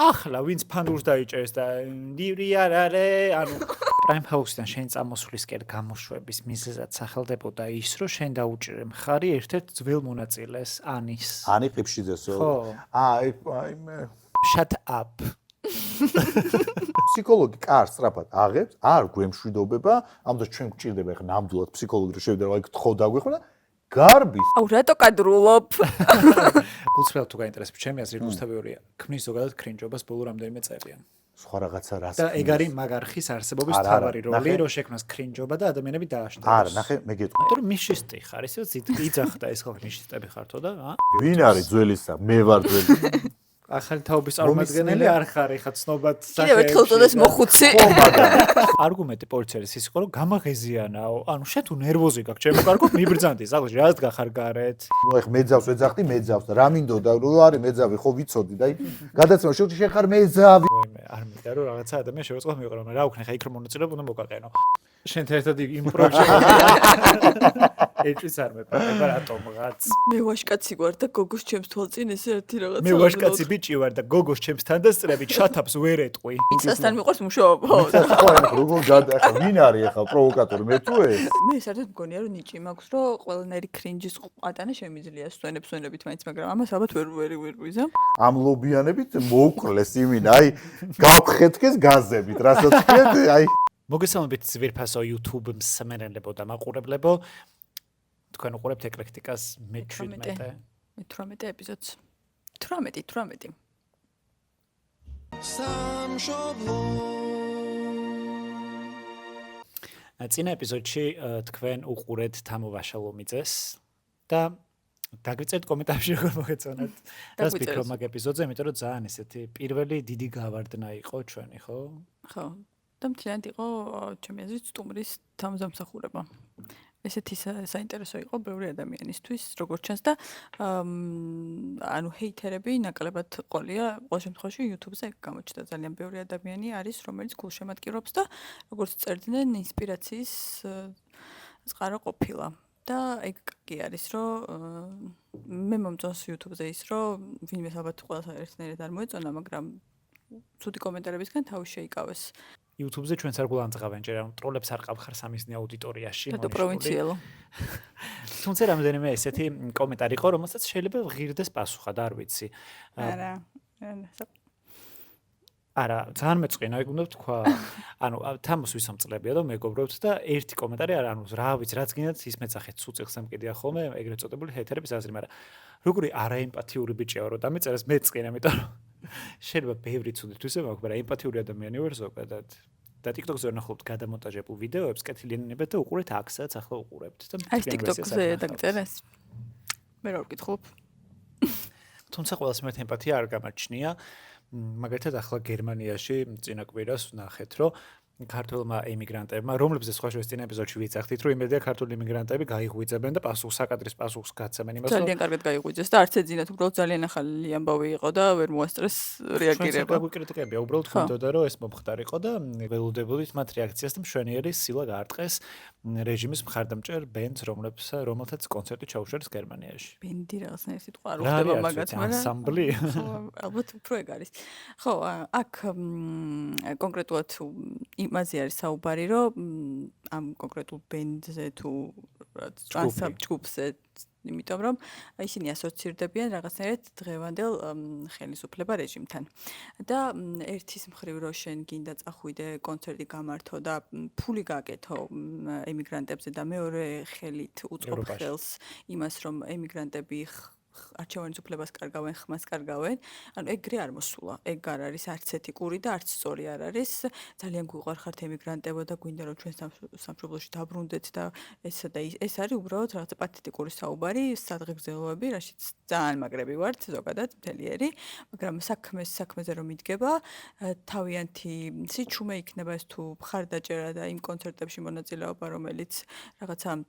ახლა ვინც ფანდურს დაიჭერს და დივრი არ არის, ანუ Prime House-დან შენ წამოსვლისკენ გამოშვების მიზეზად სახელდებოდა ის, რომ შენ დაუჭირე მხარი ერთ-ერთ ძველ მონაწილეს, ანის. ანი ყიფშიძესო. ხო. Shut up. ფსიქოლოგი კარს სწრაფად აღებს, არ გვემშვიდობება, ამდენ ჩვენ გვჭირდება ახლა ნამდვილად ფსიქოლოგი რომ შევიდა რა გთხოვ დაგვეხმარა. გარბის. აუ რატო კადრულობ? უცვლელად თუ გაინტერესებს ჩემი აზრით რუსთავიორია. ქმნის ზოგადად კრინჯობას ბოლო რამდენიმე წელია. სხვა რაღაცა რას. და ეგ არის მაგარხის არსებობის თავარი როლი, რომ შექმნას კრინჯობა და ადამიანები დააშტოს. არა, ნახე, მე გეტყვი. იმიტომ რომ მიშისტი ხარ, ისე იძახდა ეს ხო მიშისტები ხართო და ვინ არის ძველისა? მე ვარ ძველი. ახალი თაობის წარმომადგენელი არ ხარ, ეხა ცნობად სახეებში. კიდევ ერთხელ წოდეს მოხუცი. არგუმენტი პოლიციის ის იყო, რომ გამაღეზიანაო. ანუ შენ თუ ნერვოზი გაქვს, ჩემო კარგო, მიბრძანდი, ზაღლი, რას გახარ გარეთ? ნუ ეხ მეძავს ეძახდი, მეძავს და რა მინდოდა, რომ არის მეძავი, ხო ვიცოდი და გადაცემა შევჭი შენ ხარ მეძავი. ვაიმე, არ მინდა რომ რაღაცა ადამიანი შევეწყო მიყო, რომ რა უქნე ხა იქ რომ მონაწილეობ უნდა მოგაყენო. შენთან ერთად იმპროვ ეჭვიც არ მეპარება რატომღაც. მე ვაშკაცი ვარ და გოგოს ჩემს თვალწინ ესე ერთი რაღაცა. მე ვაშკაცი ბიჭი ვარ და გოგოს ჩემს თანდასწრებით შათაფს ვერ ეტყვი. იცასთან მიყვარს მუშაობა. ხო, როგორ გადაახა, ვინ არის ახლა პროვოკატორი, მე თუ ეს? მე საერთოდ მგონია რომ ნიჭი მაქვს, რომ ყველანაირი კრინჯის ყვატანა შემიძლია სვენებს-სვენებით მაინც, მაგრამ ამას ალბათ ვერ ვიზამ. ამ ლობიანებით მოვკლეს იმინა, აი, გავხეთქეს გაზებით, რასაც ვქეთ, აი. მოგესალმებით ძვირფასო YouTube მსმენელებო და მაყურებლებო. თქვენ უყურებთ ეკლექტიკას მე-17 ეპიზოდს. 18. წინა ეპიზოდში თქვენ უყურეთ თამო ვაშალომიძეს და დაგვიწერთ კომენტარებში როგორ მოგეწონათ. რას ფიქრობ მაგ ეპიზოდზე, იმიტომ რომ ძალიან ესეთი პირველი დიდი გავარდნა იყო ჩვენი, ხო? ხო. და მთლიანად იყო ჩემი აზრით სტუმრის თამამსახურება. ესეთი საინტერესო იყო ბევრი ადამიანისთვის, როგორც ჩანს და ანუ ჰეითერები ნაკლებად ყოლია, ყოველ შემთხვევაში YouTube-ზე გამოჩნდა ძალიან ბევრი ადამიანი არის, რომელიც გულშემატკივრობს და როგორც წერდნენ, ინსპირაციის წყარო ყოფილა. და ეგ კი არის, რომ მე მომწონს YouTube-ზე ის, რომ ვინმე ალბათ ყველას ერთნაირად არ მოეწონა, მაგრამ ცუდი კომენტარებისგან თავი შეიკავეს. YouTube-ზე ჩვენს არ გულანძღავენ ჯერ, ანუ ტროლებს არ ყავ სამიზნე აუდიტორიაში. და პროვინციელო. თუმცა რამდენიმე ესეთი კომენტარი იყო, რომელსაც შეიძლება ღირდეს პასუხად, არ ვიცი. არა, ძალიან მეწყინა, ეგ უნდა თქვა. ანუ თამოს ვისამწლებია და მეგობრებთ და ერთი კომენტარი არა, ანუ რა ვიცი, რაც გინდათ ის მეცახეთ სუწიხს ამკიდია ხოლმე, ეგრეთ წოდებული ჰეითერების აზრი, მაგრამ როგორი არაემპათიური ბიჭია რომ დამეწერეს მეწყინა, იმიტომ რომ შეიძლება ბევრი ცუდი თვისება მაქვს, მაგრამ ემპათიური ადამიანი ვარ ზოგადად. და TikTok-ზე ვნახავთ გადამონტაჟებულ ვიდეოებს, კეთილიანებად და უყურეთ აქ, სადაც ახლა უყურებთ და აი TikTok-ზე დაგწერეს. მე რა ვკითხულობ. თუმცა ყველას მერტ ემპათია არ გამაჩნია. მაგალითად ახლა გერმანიაში წინა კვირას ვნახეთ, რომ ქართულმა ემიგრანტებმა, რომლებზეც სხვა შორის წინა ეპიზოდში ვიძახდით, რომ იმედია ქართული ემიგრანტები გაიღვიძებენ და საკადრის პასუხს გაცემენ იმას, რომ ძალიან კარგად გაიღვიძეს და არც ეძინათ, უბრალოდ ძალიან ახალი ამბავი იყო და ვერ მოასწრეს რეაგირება. გაგვიკრიტიკებია, უბრალოდ გვინდოდა, რომ ეს მომხდარიყო და ველოდებოდით მათ რეაქციას და მშვენიერი სილა გაარტყეს რეჟიმის მხარდამჭერ ბენდს, რომელთაც კონცერტი ჩაუშერეს გერმანიაში. ბენდი რაღაცნაირი სიტყვა არ უხდება მაგათ, მაგრამ ანსამბლი. ალბათ უფრო ეგ არის. ხო, აქ კონკრეტულად იმაზე არის საუბარი, რომ ამ კონკრეტულ ბენდზე თუ ჯგუფზე, იმიტომ რომ ისინი ასოცირდებიან რაღაცნაირად დღევანდელ ხელისუფლება რეჟიმთან. და ერთის მხრივ რომ შენ გინდა წახვიდე კონცერტი გამართო და ფული გაკეთო ემიგრანტებზე და მეორე ხელით უწყობ ხელს იმას, რომ ემიგრანტები არჩევანის უფლებას კარგავენ, ხმას კარგავენ. ანუ ეგრე არ მოსულა. ეგ არ არის არც ეთიკური და არც სწორი არ არის. ძალიან გვიყვარხართ ემიგრანტებო და გვინდა რომ ჩვენ სამშობლოში დაბრუნდეთ და ესა და ეს არის უბრალოდ რაღაცა პათეტიკური საუბარი, სადღეგრძელოები, რაშიც ძალიან მაგრები ვართ ზოგადად მთლიერი, მაგრამ საქმეზე რომ მიდგება, თავიანთი სიჩუმე იქნება ეს თუ მხარდაჭერა და იმ კონცერტებში მონაწილეობა, რომელიც რაღაცა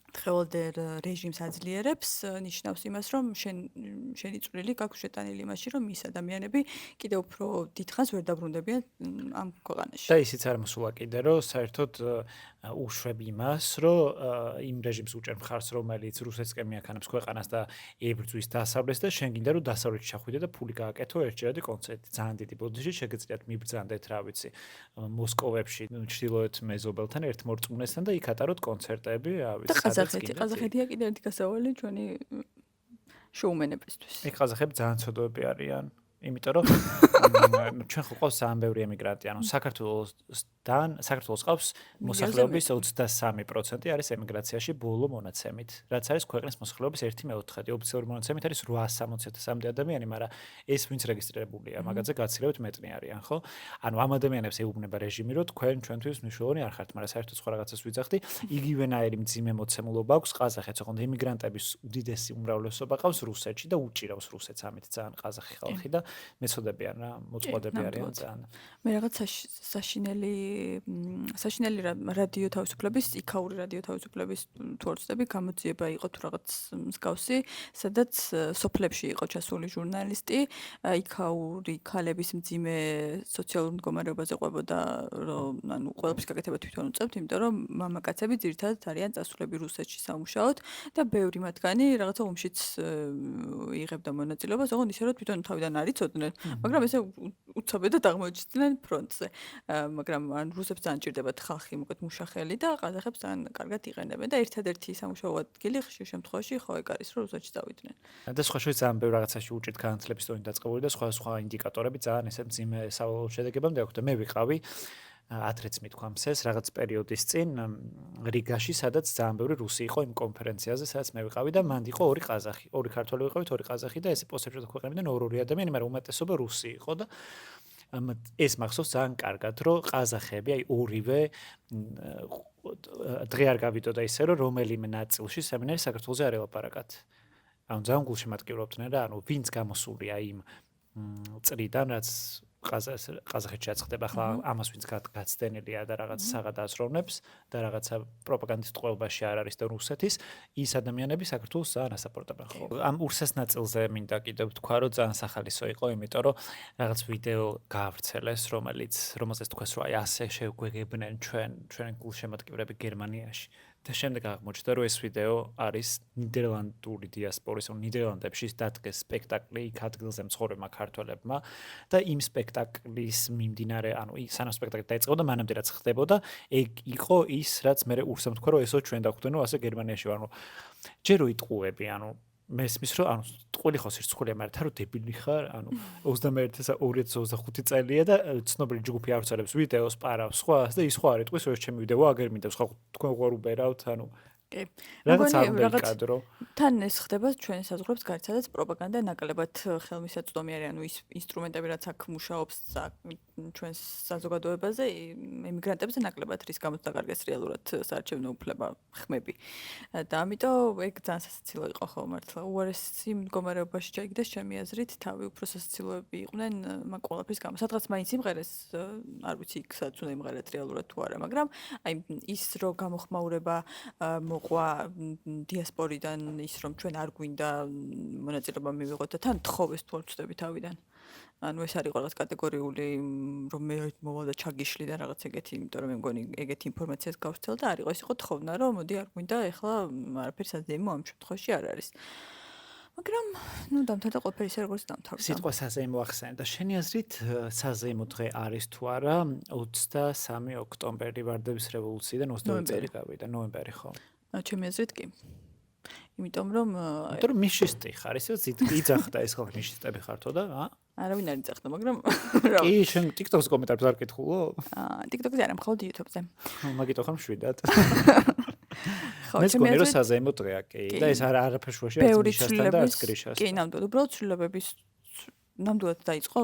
დღევანდელ რეჟიმს აძლიერებს, ნიშნავს იმას, რომ შენი წვლილი გაქვს შეტანილი იმაში, რომ ის ადამიანები კიდევ უფრო დიდხანს ვერ დაბრუნდებიან ამ ქვეყანაში. და ისიც არ მოსულა კიდე, რომ საერთოდ უშვებ იმას, რომ იმ რეჟიმს უჭერ მხარს, რომელიც რუსეთსკენ მიაქანებს ქვეყანას და ებრძვის დასავლეთს და შენ გინდა რომ დასავლეთში ჩახვიდე და ფული გააკეთო ერთჯერადი კონცერტი. ძალიან დიდი ბოდიში შეგეძლიათ მიბრძანდეთ, რა ვიცი, მოსკოვებში, ჩრდილოეთ მეზობელთან ერთ მორწმუნესთან და იქ ატაროთ კონცერტები, რა ვიცი, ყაზახეთია კიდე ერთი გასავალი ჩვენი შოუმენებისთვის. ეგ ყაზახები ძალიან ცოდოები არიან. იმიტომ რომ ჩვენ ხო ყავს ძალიან ბევრი ემიგრანტი, ანუ საქართველოს ყავს მოსახლეობის 23% არის ემიგრაციაში ბოლო მონაცემით, რაც არის ქვეყნის მოსახლეობის 1/4. ოფიციალური მონაცემით არის 863 ადამიანი, მაგრამ ეს ვინც რეგისტრირებულია, მაგაზე გაცილებით მეტნი არიან, ხო? ანუ ამ ადამიანებს ეუბნება რეჟიმი, რომ ჩვენთვის მნიშვნელოვანი არ ხართ, მაგრამ საერთოდ სხვა რაღაცას ვიძახდი. იგივენაირი მძიმე მოცემულობა აქვს ყაზახეთს, ოღონდ ემიგრანტების უდიდესი უმრავლესობა ყავს რუსეთში და უჭირავს რუსეთს ამით ძალიან ყაზახი ხალხი და მეცოდებიან რა, მოწყობები არიან ძალიან. მე რაღაც საშინელი რადიო თავისუფლების, იქაური რადიო თავისუფლების თუ არ ვცდები, გამოძიება იყო თუ რაღაც მსგავსი, სადაც სოფლებში იყო ჩასული ჟურნალისტი, იქაური ქალების მძიმე სოციალურ მდგომარეობაზე ყვებოდა, რომ ანუ ყველაფრის გაკეთება თვითონ უწევთ, იმიტომ რომ მამაკაცები ძირითადად არიან წასულები რუსეთში სამუშაოდ და ბევრი მათგანი რაღაცა ომშიც იღებდა მონაწილეობას, ოღონდ ისე რომ თვითონ თავიდან არ იცოდნენ, მაგრამ ესე უცებედად აღმოჩნდნენ ფრონტზე. მაგრამ ან რუსებს ძალიან ჭირდებათ ხალხი, მოკლედ მუშახელი და ყაზახებს ძალიან კარგად იყენებენ და ერთადერთი სამუშაო ადგილი ხშირ შემთხვევაში ხო ეგ არის, რომ რუსეთში წავიდნენ. და სხვა შორის ძალიან ბევრ რაღაცაში უჭირთ განათლების დონე დაწყებული და სხვა ინდიკატორები ძალიან ესე მძიმე სავალალო შედეგებამდე აქვს და მე ვიყავი ადრეც მithქვამს ეს რაღაც პერიოდის წინ რიგაში, სადაც ძალიან ბევრი რუსი იყო იმ კონფერენციაზე, სადაც მე ვიყავი და მანდ იყო ორი ყაზახი, ორი ქართველი ვიყავით, ორი ყაზახი და ესე პოსტებში ქვეყნებიდან ორი ადამიანი, მაგრამ უმეტესობა რუსი იყო და ეს მახსოვს ძალიან კარგად, რომ ყაზახები, აი ორივე დღე არ გავიდოდა ისე, რომ რომელიმე ნაწილში სემინარი საქართველოზე არ ელაპარაკათ. ანუ ძალიან გულშემატკივრობდნენ რა, ანუ ვინც გამოსულია იმ წრიდან, რაც ყაზახეთში აწყდება, ახლა ამას ვინც გაცდენილია და რაღაც საღად აზროვნებს და რაღაცა პროპაგანდისტ ყოლობაში არ არის და რუსეთის, ის ადამიანები საქართველოს ძალიან ასაპორტებენ ხო. ამ ურსას ნაწილზე მინდა კიდევ ვთქვა, რომ ძალიან სახალისო იყო, იმიტომ რომ რაღაც ვიდეო გაავრცელეს, რომელზეც თქვეს, რომ აი ასე შეგვეგებნენ ჩვენ გულშემატკივრები გერმანიაში. და შემდეგ აღმოჩნდა, რომ ეს ვიდეო არის ნიდერლანდური დიასპორის, ნიდერლანდებში დადგეს სპექტაკლი იქ ადგილზე მცხოვრებმა ქართველებმა და იმ სპექტაკლის მიმდინარე, ანუ სანამ სპექტაკლი დაიწყებოდა, მანამდე რაც ხდებოდა, ეგ იყო ის, რაც მე ურსამ თქვა, რომ ესო ჩვენ დაგვხვდენ, რომ ასე გერმანიაში ვარ, რომ ჯერ რო იტყუები, ანუ მესმის რომ ანუ ტყუილი ხო სირცხულია, მაგრამ თა რო დებილი ხარ, ანუ 21-2025 წელია და ცნობილი ჯგუფი ავრცელებს ვიდეოს, პარავს სხვას და ის ხო არ იტყვის, რომ ჩემი ვიდეო აგერ მინდა, სხვა თქვენ ყوار უბერავთ, ანუ კი. რაღაც კადრო. თან ეს ხდება ჩვენ საზღვრებს გარეთ, სადაც პროპაგანდა ნაკლებად ხელმისაწვდომი არის, ანუ ის ინსტრუმენტები, რაც აქ მუშაობს ჩვენ საზოგადოებაზე, ემიგრანტებზე ნაკლებად რის გამოც დაკარგეს რეალურად საარჩევნო უფლება ხმები. და ამიტომ ეგ ძალიან სასაცილო იყო ხო მართლა. უარესი მდგომარეობაში ჩაიგდეს ჩემი აზრით, თავი უფრო სასაცილოები იყვნენ მაგ ყველაფრის გამო. სადღაც მაინც იმღერეს, არ ვიცი იქ სადაც უნდა იმღერეთ რეალურად თუ არა, მაგრამ აი ის რო გამოხმაურება მოყვა დიასპორიდან ის რომ ჩვენ არ გვინდა მონაწილეობა მივიღოთ და თან თხოვეს თუ არ ვწდები თავიდან. ანუ ეს არის რაღაც კატეგორიული რომ მე მოვალ და ჩაგიშლი და რაღაც ეგეთი, იმიტომ რომ მე მგონი ეგეთი ინფორმაციას გავცელ და არ იყო ეს იყო თხოვნა რომ მოდი არ გვინდა ეხლა არაფერს აზეიმო ამ შემთხვევაში არ არის. მაგრამ ნუ დამთავრდა ყველაფერი ისე როგორც დამთავრდა. სიტყვა საზეიმო ახსენე და შენი აზრით საზეიმო დღე არის თუ არა 23 ოქტომბერი ვარდების რევოლუციიდან 20 წელი გავიდა, ნოემბერი ხო? ჩემი აზრით კი. იმიტომ რომ მიშისტი ხარ, ისე იძახდა ეს ხალხი მიშისტები ხართო და არავინ არ იძახდა, მაგრამ კი, შენ TikTok-ს კომენტარებს არ კითხულო? TikTok-ზე არა, მხოლოდ YouTube-ზე. მაგიტო ხარ მშვიდად. მე მგონი რომ საზეიმო დღეა კი და ეს არაფერ შუაში არც მიშასთან და არც გრიშასთან. კი, ნამდვილად, უბრალოდ ცვლილებების ნამდვილად დაიწყო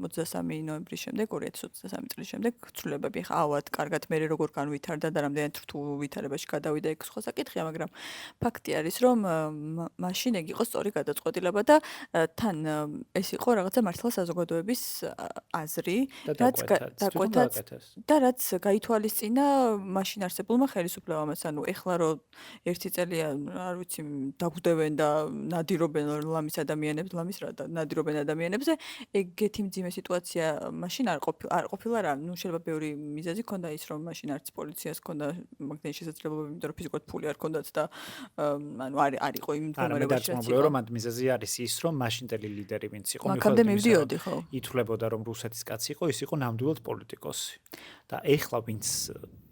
23 ნოემბრის შემდეგ, 2023 წლის შემდეგ ცვლილებები. ხა ავად, კარგად მე როგორ განვითარდა და რამდენად რთულ ვითარებაში გადავიდა ეგ სხვა საკითხია, მაგრამ ფაქტი არის, რომ მაშინ ეგ იყო სწორი გადაწყვეტილება და თან ეს იყო რაღაცა მართლა საზოგადოების აზრი, რაც დაკვეთაც და რაც გაითვალისწინა მაშინ არსებულმა ხელისუფლებამაც. ანუ ეხლა რომ ერთი წელია, არ ვიცი, დაგვდევენ და ნადირობენ ლამის ადამიანებს, ნადირობენ ადამიანებს ადამიანებზე, ეგეთი მძიმე სიტუაცია მაშინ არ ყოფილა რა, ნუ შეიძლება ბევრი მიზეზი ქონდა ის, რომ მაშინ არც პოლიციას ქონდა მაგდენი შესაძლებლობა, იმიტომ რომ ფიზიკურად ფული არ ქონდათ და ანუ არ იყო იმ მდგომარეობაში, რაც იყო. რომ ამ მიზეზი არის ის, რომ მაშინდელი ლიდერი ვინც იყო, მაგამდე მივდიოდი, ხო? ითვლებოდა რომ რუსეთის კაცი იყო, ის იყო ნამდვილად პოლიტიკოსი. და ეხლა ვინც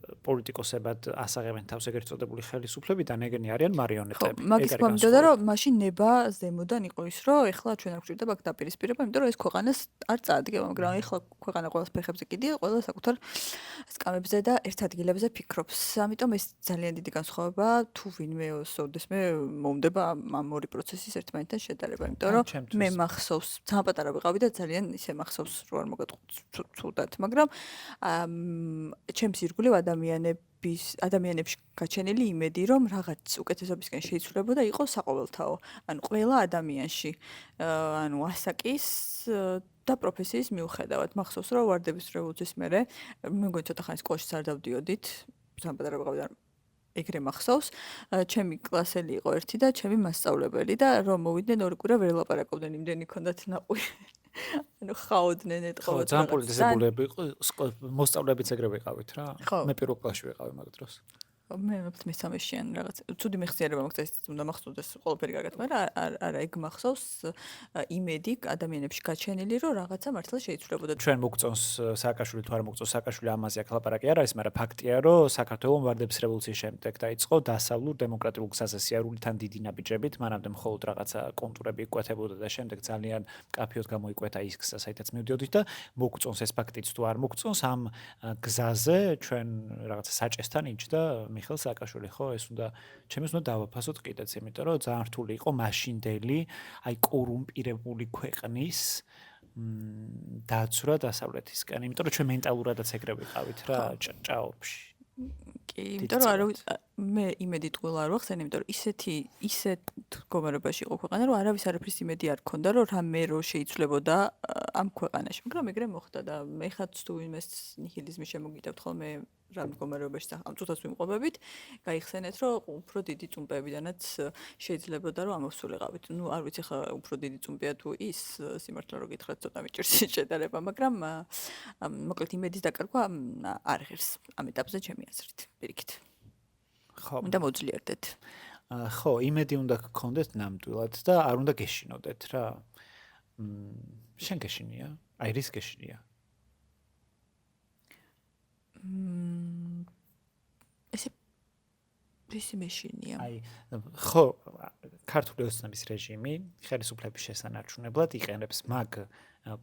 პოლიტიკოსებად ასაღებენ თავს ეგრეთ წოდებული ხელისუფლებიდან, ეგენი არიან მარიონეტები. მაგის თქმა მინდოდა, რომ მაშინ ნება ზემოდან იყო ის, რომ ეხლა ჩვენ არ გვჭირდება აქ დაპირისპირება, იმიტომ რომ ეს ქვეყანას არ წაადგება, მაგრამ ეხლა ქვეყანა ყოველს ფეხებზე კიდია, ყველა საკუთარ სკამებზე და ერთ ადგილებზე ფიქრობს. ამიტომ ეს ძალიან დიდი განსხვავება თუ ვინმე ოდესმე მომდება ამ ორი პროცესის ერთმანეთთან შედარება, იმიტომ რომ მე მახსოვს, ძალიან პატარა ვიყავი და ძალიან ისე მახსოვს, რომ არ მოგატყუწუდათ, მაგრამ ჩემს ირგვლივ ადამიანებში გაჩენილი იმედი, რომ რაღაც უკეთესობისკენ შეიცვლებოდა, იყო საყოველთაო. ანუ ყველა ადამიანში, ანუ ასაკის და პროფესიის მიუხედავად. მახსოვს, რომ ვარდების რევოლუციის მერე, მე მგონი ცოტა ხანი სკოლაშიც არ დავდიოდით, ძალიან პატარა ვიყავი და ეგრე მახსოვს, ჩემი კლასელი იყო ერთი და ჩემი მასწავლებელი და რომ მოვიდნენ ორი კვირა ვერ ლაპარაკობდნენ, იმდენი ქონდათ ნაყვი. ანუ ხაოდნენ ეთყობა. ძალიან პოლიტიზებულები იყო, მოსწავლებიც ეგრე ვიყავით რა. მე პირველ კლასში ვიყავი მაგ დროს. მე მესამეში ან რაღაც ცუდი მეხსიერება მოგწეს, უნდა მახსოვდეს ყველაფერი კარგად, მაგრამ არა ეგ მახსოვს იმედი ადამიანებში გაჩენილი, რომ რაღაცა მართლა შეიცვლებოდა. ჩვენ მოგწონს სააკაშვილი თუ არ მოგწონს სააკაშვილი, ამაზე აქ ლაპარაკი არ არის, მაგრამ ფაქტია, რომ საქართველოს ვარდების რევოლუციის შემდეგ დაიწყო დასავლურ დემოკრატიულ გზაზე სიარულთან დიდი ნაბიჯებით, მანამდე მხოლოდ რაღაცა კონტურები იკვეთებოდა და შემდეგ ძალიან კაფეოდ გამოიკვეთა ის გზა, საიდანაც მივდიოდით და მოგწონს ეს ფაქტიც თუ არ მოგწონს, ამ გზაზე ჩვენ რაღაცა საჭესთან იჯდა მიხეილ სააკაშვილი, ხო, ეს უნდა ჩემს უნდა დავაფასოთ კიდეც, იმიტომ რომ ძალიან რთული იყო მაშინდელი, აი კორუმპირებული ქვეყნის დაცვრა დასავლეთისკენ, იმიტომ რომ ჩვენ მენტალურადაც ეგრე ვიყავით რა, ჭაობში. კი, იმიტომ რომ მე იმედი ტყუილ არ ვახსენე, იმიტომ რომ ისეთ მდგომარეობაში იყო ქვეყანა, რომ არავის არაფრის იმედი არ ქონდა, რომ რამე რო შეიცვლებოდა ამ ქვეყანაში, მაგრამ ეგრე მოხდა და მე ხაც თუ იმეს ნიჰილიზმი შემოგიტევთ ხოლმე რა მდგომარეობაში ამ წუთას ვიმყოფებით, გაიხსენეთ, რომ უფრო დიდი წუმპეებიდანაც შეიძლებოდა რომ ამოვსულიყავით. ნუ არ ვიცი ხა უფრო დიდი წუმპეა თუ ის სიმართლე რო გითხრათ ცოტა მიჭირს შედარება, მაგრამ მოკლედ იმედის დაკარგვა არ ღირს ამ ეტაპზე ჩემი აზრით. პირიქით. ხო. უნდა მოძლიერდეთ. ხო, იმედი უნდა გქონდეთ ნამდვილად და არ უნდა გეშინოდეთ რა. შენ გეშინია? აი რის გეშინია? ესე ისი მეშინია. აი, ხო, ქართული ოცნების რეჟიმი ხელისუფლების შესანარჩუნებლად იყენებს მაგ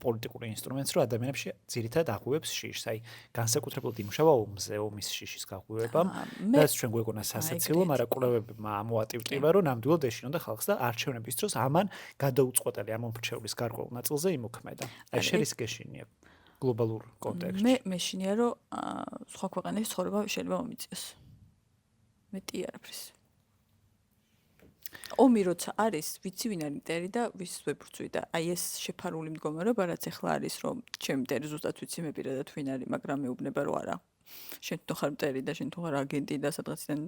პოლიტიკურ ინსტრუმენტს, რომ ადამიანებში ძირითადად აღვივებს შიშს. აი, განსაკუთრებულად იმუშავა ომზე, ომის შიშის გაღვივებამ. რაც ჩვენ გვეგონა სასაცილო, მაგრამ კვლევებმა ამოატივტივა, რომ ნამდვილად ეშინოდა ხალხს და არჩევნების დროს ამან გადაუწყვეტელი ამომრჩევლის გარკვეულ ნაწილზე იმოქმედა. აი, შენ ის გეშინია გლობალურ კონტექსტში. მე მეშინია, რომ სხვა ქვეყანების ცხოვრება შეიძლება მომიწიოს. მეტი არაფრის. ომი როცა არის, ვიცი ვინ არის მტერი და ვის ვებრწვი და აი ეს შეფარული მდგომარეობა, რაც ახლა არის, რომ ჩემი მტერი ზუსტად ვიცი მე პირადად ვინ არის, მაგრამ მეუბნება რომ არა. შენ თუ ხარ მტერი და შენ თუ ხარ აგენტი და სადღაციდან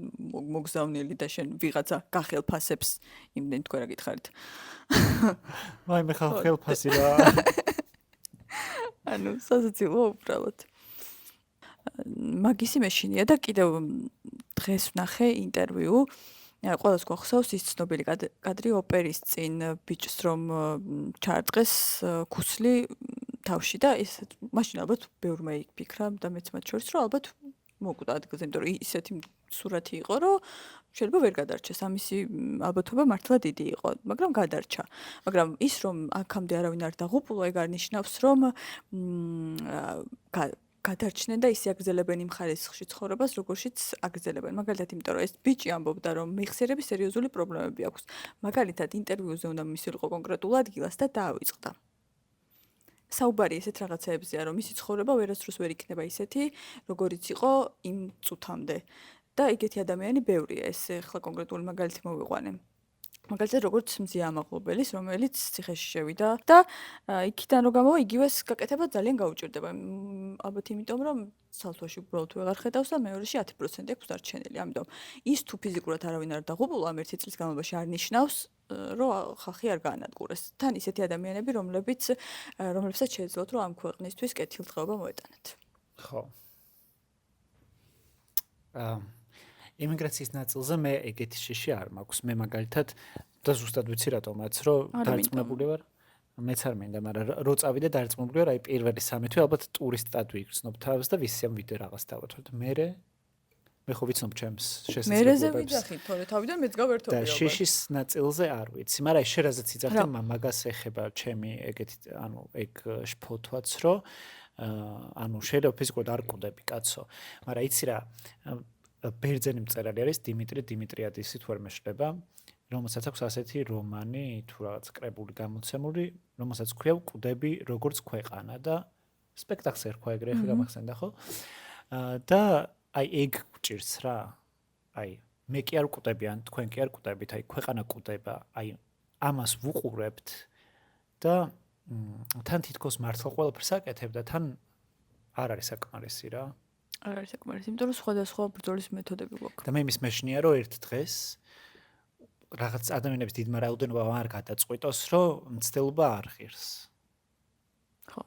მოგზავნილი და შენ ვიღაცა გახელფასებს, იმდენ თქვენ რა გითხარით. ვაი მე ხელფასი რა. ანუ სასაცილო უბრალოდ. მაგისი მეშინია და კიდევ დღეს ვნახე ინტერვიუ. ყველას გვახსოვს ის ცნობილი კადრი ოპერის წინ ბიჭს რომ ჩაარტყეს ქუსლი თავში და ეს მაშინ ალბათ ბევრმა იფიქრა და მეც მათ შორის რომ ალბათ მოკვდა ადგილზე, იმიტომ რომ ისეთი სურათი იყო, რომ შეიძლება ვერ გადარჩეს. ამისი ალბათობა მართლა დიდი იყო, მაგრამ გადარჩა. მაგრამ ის რომ აქამდე არავინ არ დაღუპულა, ეგ არ ნიშნავს, რომ გადარჩნენ და ისე აგრძელებენ იმ ხარისხში ცხოვრებას, როგორშიც აგრძელებენ. მაგალითად, იმიტომ რომ ეს ბიჭი ამბობდა, რომ მეხსიერების სერიოზული პრობლემები აქვს. მაგალითად, ინტერვიუზე უნდა მისულიყო კონკრეტულ ადგილას და დაავიწყდა. საუბარი ესეთ რაღაცეებზეა, რომ მისი ცხოვრება ვერასდროს ვერ იქნება ისეთი, როგორიც იყო იმ წუთამდე. და ეგეთი ადამიანი ბევრია, ეს ახლა კონკრეტული მაგალითი მოვიყვანე. მაგალითად, როგორც მზია ამაღლობელის, რომელიც ციხეში შევიდა და იქიდან რო გამოვა, იგივეს გაკეთება ძალიან გაუჭირდება. ალბათ იმიტომ, რომ სალთვაში უბრალოდ ვეღარ ხედავს და მეორეში 10% აქვს დარჩენილი. ამიტომ ის თუ ფიზიკურად არავინ არ დაღუპულა ამ ერთი წლის განმავლობაში არ ნიშნავს, რომ ხალხი არ გაანადგურეს. თან ისეთი ადამიანები, რომლებსაც შეეძლოთ რომ ამ ქვეყნისთვის კეთილდღეობა მოეტანათ. ხო. იმიგრაციის ნაწილზე მე ეგეთი შეში არ მაქვს. მე მაგალითად და ზუსტად ვიცი რატომაც, რომ დარწმუნებული ვარ. მეც არ მინდა, მაგრამ რო წავიდე დარწმუნებული ვარ, აი პირველი 3 თვე ალბათ ტურისტად ვიგრძნობ თავს და ვისიამ ვიდე რაღაც დავათვალე. მე ხო ვიცნობ ჩემს შესაძლებლობებს. მერეზე ვიძახით, თორე თავიდან მეც გავერთობი და შეშის ნაწილზე არ ვიცი, მაგრამ აი შერაზეც იძახე მაგას ეხება ჩემი ეგეთი, ეგ შფოთვაც, რომ შეიძლება ფიზიკურად არ კვდები კაცო, მაგრამ იცი რა, ბერძენი მწერალი არის დიმიტრი დიმიტრიადისი თუ არ მეშლება, რომელსაც აქვს ასეთი რომანი თუ რაღაც კრებული გამოცემული, რომელსაც ქვია კვდები როგორც ქვეყანა და სპექტაკლს ერქვა ეგრე ხე გამახსენდა ხო? და აი ეგ გჭირს რა. აი მე კი არ კვდები ან თქვენ კი არ კვდებით, აი ქვეყანა კვდება, აი ამას ვუყურებთ და თან თითქოს მართლა ყველაფერს აკეთებ და თან არ არის საკმარისი რა. არ არის საკმარისი, იმიტომ რომ სხვადასხვა ბრძოლის მეთოდები გვაქვს. და მე იმის მეშნია რომ ერთ დღეს რაღაც ადამიანების დიდმა რაოდენობამ არ გადაწყვიტოს, რომ მცდელობა არ ღირს. ხო.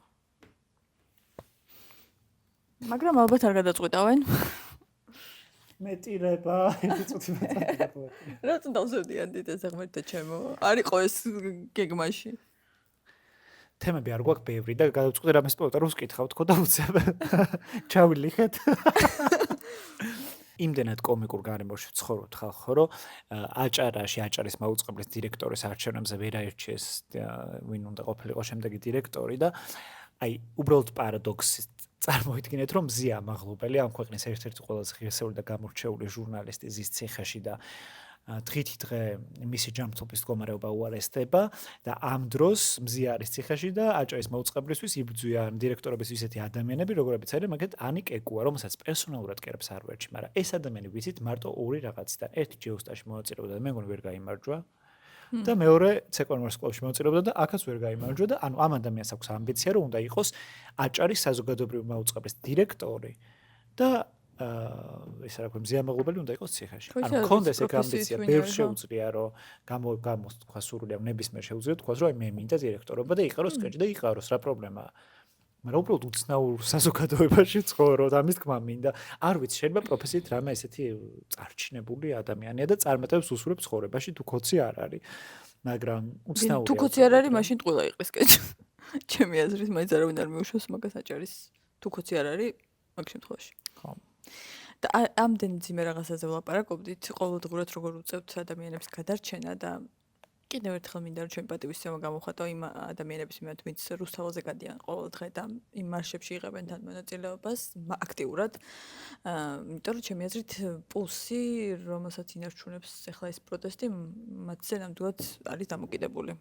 მაგრამ ალბათ არ გადაწყვიტავენ. მეტირება, ერთი წუთი მეტირება. რატომ დავზევდიან დიდეს აღმერთდა ჩემო? არ იყო ეს გეგმაში. თემები არ გვაქვს ბევრი და გადავწყვიტე რამე სპორტს ვკითხავთ ხო და უცებ. ჩავილიხეთ. იმდენად კომიკურ გარემოში ვცხოვრობთ ხალხო, რომ აჭარის მაუწყებლის დირექტორის არჩევნებზე ვერ აირჩიეს ვინ უნდა ყოფილიყო შემდეგი დირექტორი და აი უბრალოდ პარადოქსი წარმოიდგინეთ, რომ ზია მაღლობელი ამ ქვეყნის ერთ-ერთი ყველაზე ღირსეული და გამორჩეული ჟურნალისტი ზის ციხეში და დღითი დღე მისი ჯანმრთელობის მდგომარეობა უარესდება და ამ დროს მზია არის ციხეში და აჭარის მაუწყებლისთვის იბრძვიან დირექტორების ისეთი ადამიანები, როგორებიც არის მაგათ ანი კეკუა, რომელსაც პერსონალურად კერებს არ ვერჩი, მაგრამ ეს ადამიანი ვიცით მარტო ორი რაღაციდან, ერთი ჯეოსტაში მონაწილეობდა და მე მგონი ვერ გაიმარჯვა და მეორე ცეკონმარს სკოლაში მონაწილეობდა და აქაც ვერ გაიმარჯვა და ანუ ამ ადამიანს აქვს ამბიცია, რომ უნდა იყოს აჭარის საზოგადოებრივი მაუწყებლის დირექტორი და ისე რა ქვია მზია მაღლობელი უნდა იყოს ციხეში. ანუ კონდეს ეგ ამბიცია, ბევრ შეუძლია რომ გამოთქვა სურვილი ამ ნებისმიერ შეუძლია თქვას რომ აი მე მინდა დირექტორობა და იყაროს კეჭი და იყაროს რა პრობლემაა. მაგრამ უბრალოდ უცნაურ საზოგადოებაში ცხოვრობ და ამის თქმა მინდა. არ ვიცი, შეიძლება პროფესიით რამე ესეთი წარჩინებული ადამიანია და წარმატებს უსურვებს ცხოვრებაში თუ კოცი არ არის. მაგრამ უცნაურია. თუ კოცი არ არის, მაშინ ტყუილა იყრის კეჭი. ჩემი აზრით მაინც არავინ არ მიუშვებს მაგას აჭარის თუ კოცი არ არის მაგ შემთხვევაში. ხო. და ამდენ ძიმე რაღაცაზე ვლაპარაკობდით, ყოველდღურად როგორ უწევთ ადამიანებს გადარჩენა და კიდევ ერთხელ მინდა რომ ჩემი პატივისცემა გამოვხატო იმ ადამიანების მიმართ, ვინც რუსთაველზე გადიან ყოველ დღე და იმ მარშებში იღებენ თან მონაწილეობას აქტიურად. იმიტომ რომ ჩემი აზრით პულსი, რომელსაც ინარჩუნებს ახლა ეს პროტესტი, მათზე ნამდვილად არის დამოკიდებული.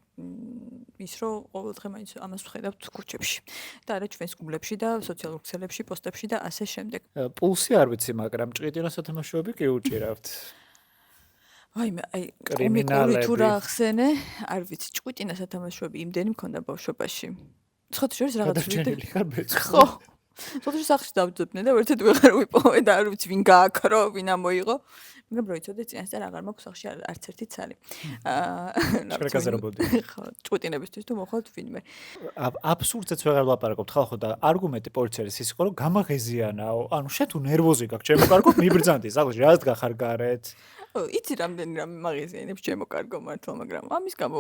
ის რომ ყოველ დღე მაინც ამას ვხედავთ ქუჩებში და არა ჩვენს გუბლებში და სოციალურ ქსელებში, პოსტებში და ასე შემდეგ. პულსი არ ვიცი, მაგრამ ჭრიტინა სათამაშოები კი უჭირავთ. აი კომიკური თუ რა ახსენე, არ ვიცი, ჭკვიტინა სათამაშოები იმდენი მქონდა ბავშვობაში. ცოტა შორის რაღაც გადარჩენილი ხარ ბეწვი. ხო. ცოტა სახში დავძებნე და ერთად ვეღარ ვიპოვე და არ ვიცი ვინ გააქრო, ვინ ამოიღო. მაგრამ როიცოდე წინასწარ აღარ მაქვს სახში არც ერთი ცალი. შეგაზრებოდი. ხო, ჭკვიტინებისთვის თუ მოხვალთ ვინმე. აბსურდზეც ვეღარ ვლაპარაკობთ ხალხო და არგუმენტი პოლიციის ის იყო რომ გამაღეზიანაო. ანუ შენ თუ ნერვოზი გაქვს, ჩემო კარგო მიბრძანდი, სახლში რას გახარ გარეთ? იცი რამდენი რამე მაღეზიანებს ჩემო კარგო მართლა, მაგრამ ამის გამო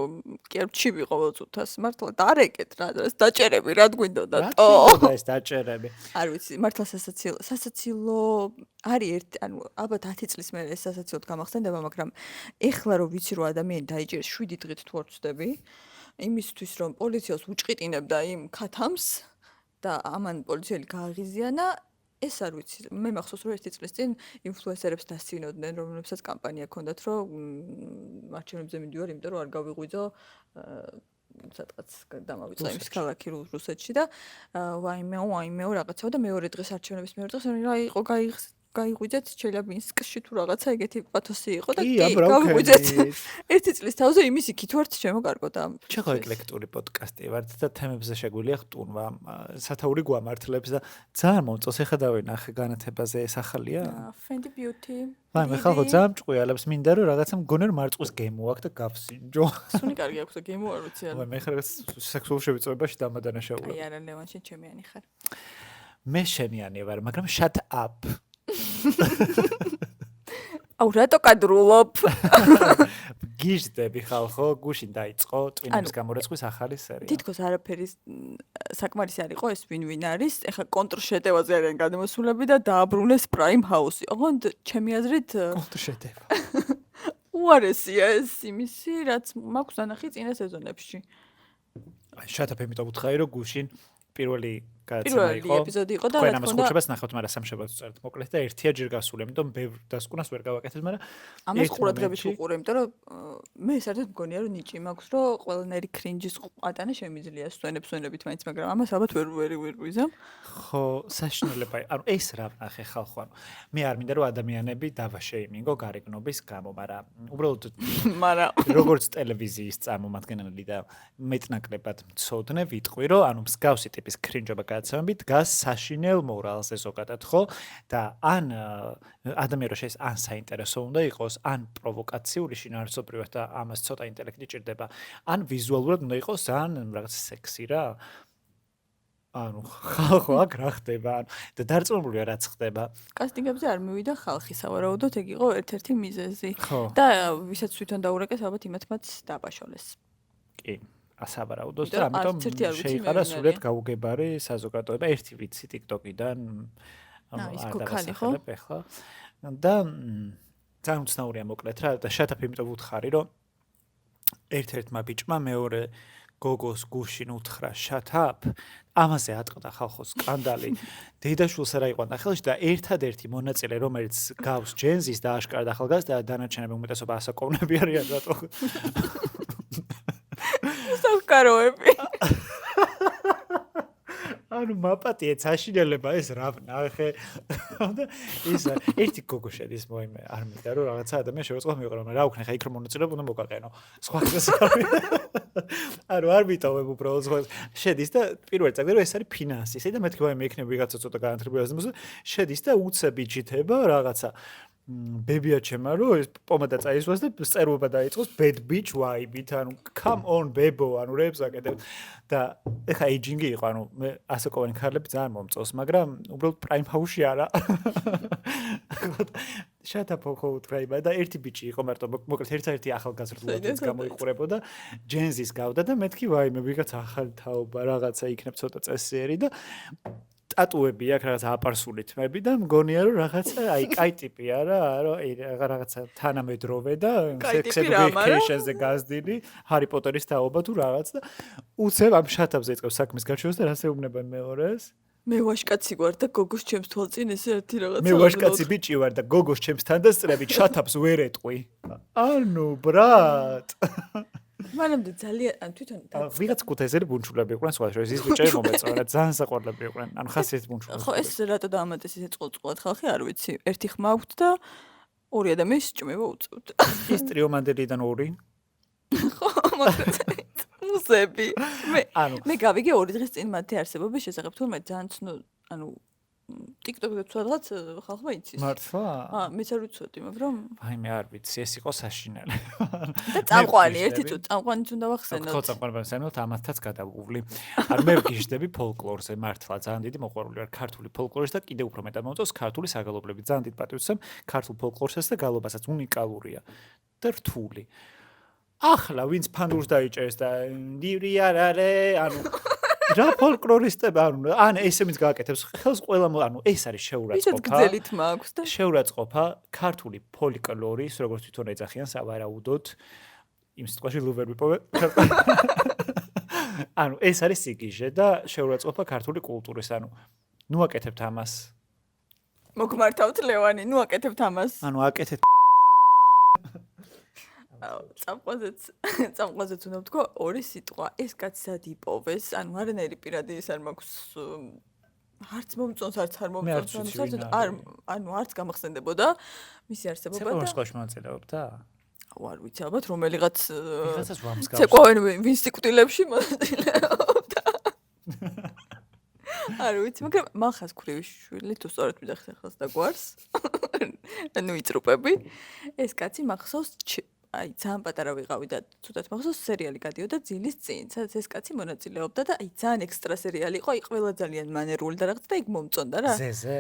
კი არ ვჩივი ყოველ წუთას მართლა და არ ეკეთ რა, დაჭერები რა გვინდოდა ტო. რა ეს დაჭერები? არ ვიცი, მართლა სასაცილო არის ერთი, ანუ ალბათ 10 წლის მერე ეს სასაცილოდ გამახსენდება, მაგრამ ეხლა რომ ვიცი რომ ადამიანი დაიჭერს 7 დღით თუ არ ვწდები, იმისთვის რომ პოლიციას უჭყიტინებდა იმ ქათამს და ამან პოლიციელი გააღიზიანა ეს არ ვიცი, მე მახსოვს რომ 1 წლის წინ ინფლუენსერებს დასცინოდნენ, რომლებსაც კამპანია ჰქონდათ, რომ არჩევნებზე მიდივარ, იმიტომ რომ არ გავიღვიძო სადღაც დამავიწყე იმის ქალაქი რუსეთში და ვაიმეო რაღაცა და მეორე დღეს არჩევნების მეორე დღეს რა იყო გაიღვიძეთ ჩელიაბინსკში თუ რაღაცა ეგეთი პათოსი იყო და კი, კი აბა, რა გავიღვიძეთ ვქენით? ერთი წლის თავზე იმის იქით ვართ შემოგარგოთ ამ ჩეხო ეკლექტური პოდკასტი ვართ და თემებზე შეგვიძლია ხტუნვა. სათაური გვამართლებს და ძალიან მომწონს. ეხლა დავინახე განათებაზე ეს ახალია. Fendi Beauty. აი, მე ხალხო ძალიან მჭყვიალებს, მინდა რომ რაღაცა მგონი რომ მარწყვის გემო აქვს და გავსინჯო. სუნი კარგი აქვს და გემო არ ვიცი აი, მე ხარ რაღაც სექსუალურ შევიწროებაში დამადანაშაულა. აი არა ლევანში ჩემიანი ხარ. მე შენიანი ვარ, მაგრამ shut up. აუ რატო კადრულობ? გიჟდები ხალხო, გუშინ დაიწყო ტვინების გამორეცხვის ახალი სერია. თითქოს არაფერი საკმარისი არ იყო ეს ვინ არის. ეხლა კონტრშეტევაზე არიან გადმოსულები და დააბრუნეს Prime House-ი. ოღონდ ჩემი აზრით კონტრშეტევა. უარესია ეს იმისი, რაც მაქვს დანახი წინა სეზონებში. shut up, იმიტომ ვუთხარი რომ გუშინ პირველი გადაცემა იყო. პირველი ეპიზოდი იყო და თქვენ რა ამას თქმა უნდა ხურშებას ნახავთ, მაგრამ სამშაბათს წერთ მოკლედ და ერთია ჯერ გასული, იმიტომ ბევრ დასკვნას ვერ გავაკეთებ, მაგრამ ამას ყურადღებით ვუყურე, იმიტომ რომ მე საერთოდ მგონია რომ ნიჭი მაქვს, რომ ყველანაირი კრინჯის ყატანა შემიძლია სვენებს-სვენებით მაინც, მაგრამ ამას ალბათ ვერ ვიზამ. ხო, საშინელება, ანუ ეს რა ვნახე ხალხო, ანუ მე არ მინდა რომ ადამიანები დავაშეიმინგო გარეგნობის გამო, მაგრამ უბრალოდ მაგრამ როგორც ტელევიზიის წარმომადგენელი და მეტნაკლებად მცოდნე ვიტყვი, რომ ანუ მსგავსი ტიპის კრინჯობა გადაცემები დგას საშინელ მორალზე ზოგადად, ხო? და ან ადამიანს შეიძლება ან საინტერესო უნდა იყოს, ან პროვოკაციული შინაარსობრივად და ამას ცოტა ინტელექტი ჭირდება, ან ვიზუალურად უნდა იყოს ან რაღაც სექსი რა. ანუ ხალხო აქ რა ხდება? და დარწმუნებულია რაც ხდება. კასტინგებზე არ მივიდა ხალხი, სავარაუდოდ ეგ იყო ერთ-ერთი მიზეზი. ხო. და ვისაც თვითონ დაურეკეს, ალბათ იმათმაც დაბაშოლეს. კი. ასაბარაუდოს და იმიტომ, ამიტომ არც ერთი არ ვიცი, შეიყარა მე ვინ სულად არიან. გაუგებარი საზოგადოება. ერთი ვიცი TikTok-იდან ის ქოქალი, ხო? დავასახელებ ახლა. და ძალიან უცნაურია მოკლედ რა და shut up იმიტომ ვუთხარი, რომ ერთ-ერთმა ბიჭმა მეორე გოგოს გუშინ უთხრა shut up. ამაზე ატყდა ხალხო სკანდალი. დედაშვილს არა იყვანდა ხელში და ერთადერთი მონაწილე, რომელიც გავს ჯენზის და აშკარად ახალგაზრდა და დანარჩენები უმეტესობა ასაკოვნები არიან რატო? საკაროები. ანუ მაპატიე საშინელება ეს რა ვნახე. და ის ერთი გოგო შედის მოიმე არ მინდა რომ რაღაცა ადამიანი შევეწყო მიყრა, მაგრამ რა ვქნა ხა იქ რომ მონაწილეობა უნდა მოგაყენო. სხვა ხეს არ ანუ არ ვიტოვებ უბრალოდ სხვა შედის და პირველი წაგდა რომ ეს არის ფინანსისი და მეთქი მე იქნება ვიღაცა ცოტა განათლებული აზრმოსა შედის და უცებ იჩითება რაღაცა ბებია ჩემა რომ ეს პომადა წაისვას და წერობა დაიწყოს bad bitch vibe-ით, ანუ come on ბებო, ანუ რეებს აკეთებ და ეხა aging-ი იყო, ანუ მე ასაკოვანი ქალები ძალიან მომწონს, მაგრამ უბრალოდ prime house-ში არა. shut up ხო უთხრაიბა და ერთი ბიჭი იყო მარტო მოკლედ ერთ-ერთი ახალგაზრდულადაც გამოიყურებოდა ჯენზის გავდა და მეთქი ვაიმე ვიღაც ახალი თაობა რაღაცა იქნებ ცოტა წესიერი და ტატუები აქვს რაღაც აპარსული თმები და მგონია რომ რაღაცა აი კაი ტიპია რა რომ რაღაცა თანამედროვე და sex education-ზე გაზრდილი ჰარი პოტერის თაობა თუ რაღაც და უცებ ამ შატაპზე იწყებს საქმის გარშევას და რას ეუბნებიან მეორეს მე ვაშკაცი ვარ და გოგოს ჩემს თვალწინ ესე ერთი რაღაცა მე ვაშკაცი ბიჭი ვარ და გოგოს ჩემს თანდასწრებით შატაპს ვერ ეტყვი ანუ ბრატ მანამდე ძალიან თვითონ ვიღაც კუთეზელი ბუნჩულები იყვნენ სხვა შორის ის ბიჭები მომეწონა ძალიან საყვარლები იყვნენ ანუ ხასიათის ბუნჩულები ხო ეს რატო დაამატეს ისე წყალწყალად ხალხი არ ვიცი ერთი ხმა აქვთ და ორი ადამიანის ჭმება უწევთ ის ტრიომანდელიდან ორი ხო მაგალითად მუსები მე გავიგე ორი დღის წინ მათი არსებობის შესახებ თუმცა ძალიან ანუ TikTok-ზე სადღაც ხალხმა იცის. მართლა? მეც არ ვიცოდი, მაგრამ აი მე არ ვიცი, ეს იყო საშინელი. და წამყვანი, ერთი თუ წამყვანიც უნდა ვახსენოთ. ხო, წამყვანი ვახსენოთ, ამათაც გადავუვლი. არ მე ვგიჟდები ფოლკლორზე, მართლა, ძალიან დიდი მოყვარული ვარ ქართული ფოლკლორის და კიდევ უფრო მეტად მომწონს ქართული საგალობლები. ძალიან დიდ პატივს ვცემ ქართულ ფოლკლორსაც და გალობასაც, უნიკალურია და რთული. ახლა ვინც ფანდურს დაიჭერს და დივრი არ არის, ანუ რა ფოლკლორისტები ანუ ან ესემიც გააკეთებს ხელს ყველა ანუ ეს არის შეურაცხყოფა ისეთ გძელით მაქვს და შეურაცხყოფა ქართული ფოლკლორის როგორც თვითონ ეძახიან სავარაუდოდ იმ სიტყვაში ლუ ვერ ვიპოვე ანუ ეს არის სიგიჟე და შეურაცხყოფა ქართული კულტურის ანუ ნუ აკეთებთ ამას მოგმართავთ ლევანი ნუ აკეთებთ ამას ანუ აკეთეთ წამყვაზეც უნდა ვთქვა ორი სიტყვა ეს კაცი სად იპოვეს ანუ არანაირი პირადი ის არ მაქვს არც მომწონს, არც არ მე არც მომწონს, ვიცი, საერთოდ ვინ არ არის. არც გამახსენდებოდა მისი არსებობა ცეკვავენ და სკოლაში მონაწილეობდა? არ ვიცი, ალბათ რომელიღაც ვიღაცას ვამს გავს. ცეკვავენ ვინსტიტუტილებში მონაწილეობდა. არ ვიცი, მაგრამ მახას ქრივიშვილი თუ სწორად მიდახეთ ახალს და გვარს. ანუ იწრუპები. ეს კაცი მახსოვს აი ძალიან პატარა ვიყავი და ცუდად მახსოვს სერიალი გადიოდა ძილის წინ, სადაც ეს კაცი მონაწილეობდა და აი ძალიან ექსტრა სერიალი იყო, აი ყველა ძალიან მანერული და რაღაც და იქ მომწონდა რა. ზეზე?